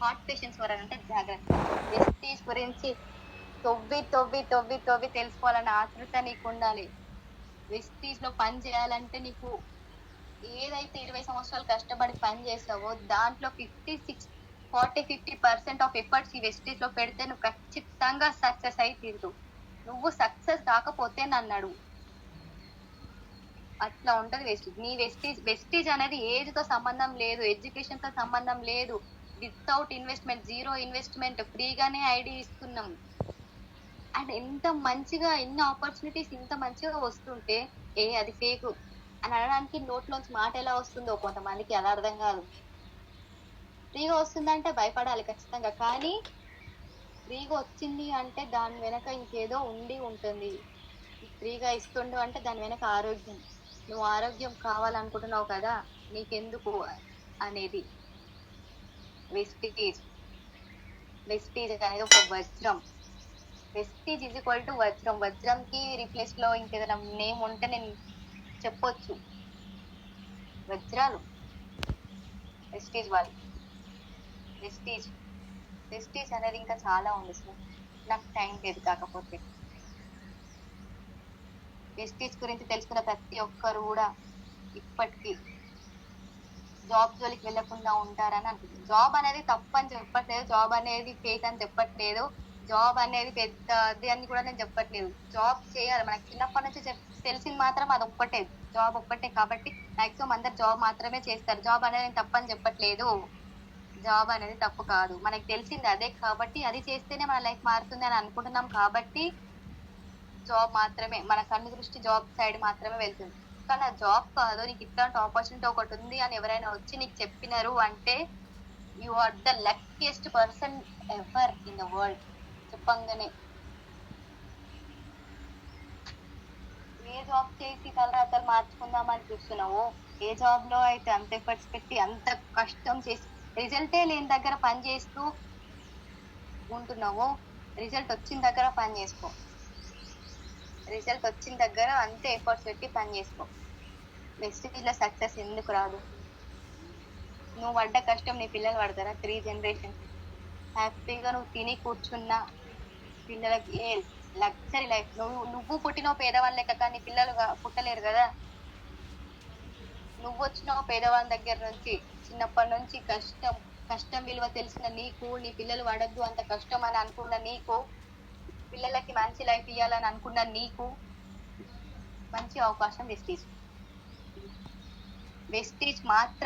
హార్ట్ పేషెంట్స్ వరాలంటే జాగ్రత్త. వెస్టీజ్ గురించి తొవ్వి తొవ్వి తొవ్వి తొవ్వి తెలుసుకోవాలన్న ఆతృత నీకు ఉండాలి. వెస్టీజ్ లో పని చేయాలంటే నీకు ఏదైతే 20 సంవత్సరాలు కష్టపడి పని చేసావో దాంట్లో 50% ఆఫ్ ఎఫర్ట్స్ ఈ వెస్టీజ్ లో పెడితే నువ్వు ఖచ్చితంగా సక్సెస్ అయి తీరుతూ. నువ్వు సక్సెస్ కాకపోతే నన్ను అడుగు. అట్లా ఉంటది వెస్టీజ్. నీ వెస్టీజ్ అనేది ఏజ్ తో సంబంధం లేదు, ఎడ్యుకేషన్ తో సంబంధం లేదు. వితౌట్ ఇన్వెస్ట్మెంట్, జీరో ఇన్వెస్ట్మెంట్, ఫ్రీగానే ఐడి ఇస్తున్నాం. అండ్ ఎంత మంచిగా, ఎన్ని ఆపర్చునిటీస్ ఇంత మంచిగా వస్తుంటే అది ఫేక్ అని అనడానికి నోట్లోంచి మాట ఎలా వస్తుందో కొంతమందికి అలా అర్థం కాదు. ఫ్రీగా వస్తుందంటే భయపడాలి ఖచ్చితంగా, కానీ ఫ్రీగా వచ్చింది అంటే దాని వెనక ఇంకేదో ఉండి ఉంటుంది. ఫ్రీగా ఇస్తుండు అంటే దాని వెనక ఆరోగ్యం. నువ్వు ఆరోగ్యం కావాలనుకుంటున్నావు కదా, నీకెందుకు అనేది. వెస్టీజ్ వెస్టీజ్ అనేది ఒక వజ్రం. వెస్టీజ్ ఈజ్ ఈక్వల్ టు వజ్రం. వజ్రంకి రీప్లేస్ లో ఇంకేదైనా నేమ్ ఉంటే నేను చెప్పొచ్చు. వజ్రాలు వెస్టీజ్ వాళ్ళు. వెస్టీజ్ వెస్టీజ్ అనేది ఇంకా చాలా ఉంది సార్, నాకు టైం లేదు. కాకపోతే వెస్టీజ్ గురించి తెలుసుకున్న ప్రతి ఒక్కరు కూడా ఇప్పటికీ జాబ్ జోలికి వెళ్లకుండా ఉంటారని అనుకుంటుంది. జాబ్ అనేది తప్పని చెప్పట్లేదు, జాబ్ అనేది ఫేక్ అని చెప్పట్లేదు, జాబ్ అనేది పెద్దది అని కూడా నేను చెప్పట్లేదు. జాబ్ చేయాలి, మనకి చిన్నప్పటి నుంచి తెలిసింది మాత్రం అది ఒక్కటే, జాబ్ ఒక్కటే. కాబట్టి మాక్సిమం అందరు జాబ్ మాత్రమే చేస్తారు. జాబ్ అనేది నేను తప్పని చెప్పట్లేదు, జాబ్ అనేది తప్పు కాదు. మనకి తెలిసింది అదే కాబట్టి అది చేస్తేనే మన లైఫ్ మారుతుంది అని అనుకుంటున్నాం. కాబట్టి జాబ్ మాత్రమే, మన కన్ను దృష్టి జాబ్ సైడ్ మాత్రమే వెళ్తుంది. కానీ ఆ జాబ్ కాదు, నీకు ఇట్లాంటి ఆపర్చునిటీ ఒకటి ఉంది అని ఎవరైనా వచ్చి నీకు చెప్పినారు అంటే you are the luckiest person ever in the world. చెప్పంగానే ఏ జాబ్ చేసి తలరాతలు మార్చుకుందామని చూస్తున్నావో, ఏ జాబ్ లో అయితే అంత ఎఫర్ట్స్ పెట్టి అంత కష్టం చేసి రిజల్టే లేని దగ్గర పని చేస్తూ ఉంటున్నావో, రిజల్ట్ వచ్చిన దగ్గర పని చేసుకో. రిజల్ట్ వచ్చిన దగ్గర అంతే ఎఫర్ట్స్ పెట్టి పని చేసుకో. వెస్టీజ్ లో సక్సెస్ ఎందుకు రాదు? నువ్వు పడ్డ కష్టం నీ పిల్లలు పడతారా? 3 generations హ్యాపీగా నువ్వు తిని కూర్చున్నా పిల్లలకి ఏ లగ్జరీ లైఫ్. నువ్వు పుట్టిన పేదవాళ్ళ లెక్క, కానీ పిల్లలు పుట్టలేరు కదా. నువ్వు వచ్చిన పేదవాళ్ళ దగ్గర నుంచి, చిన్నప్పటి నుంచి కష్టం విలువ తెలిసిన నీకు, నీ పిల్లలు పడద్దు అంత కష్టం అని అనుకున్న నీకు, పిల్లలకి మంచి లైఫ్ ఇవ్వాలని అనుకున్న నీకు మంచి అవకాశం వెస్టీజ్. వెస్టీజ్ మాత్రం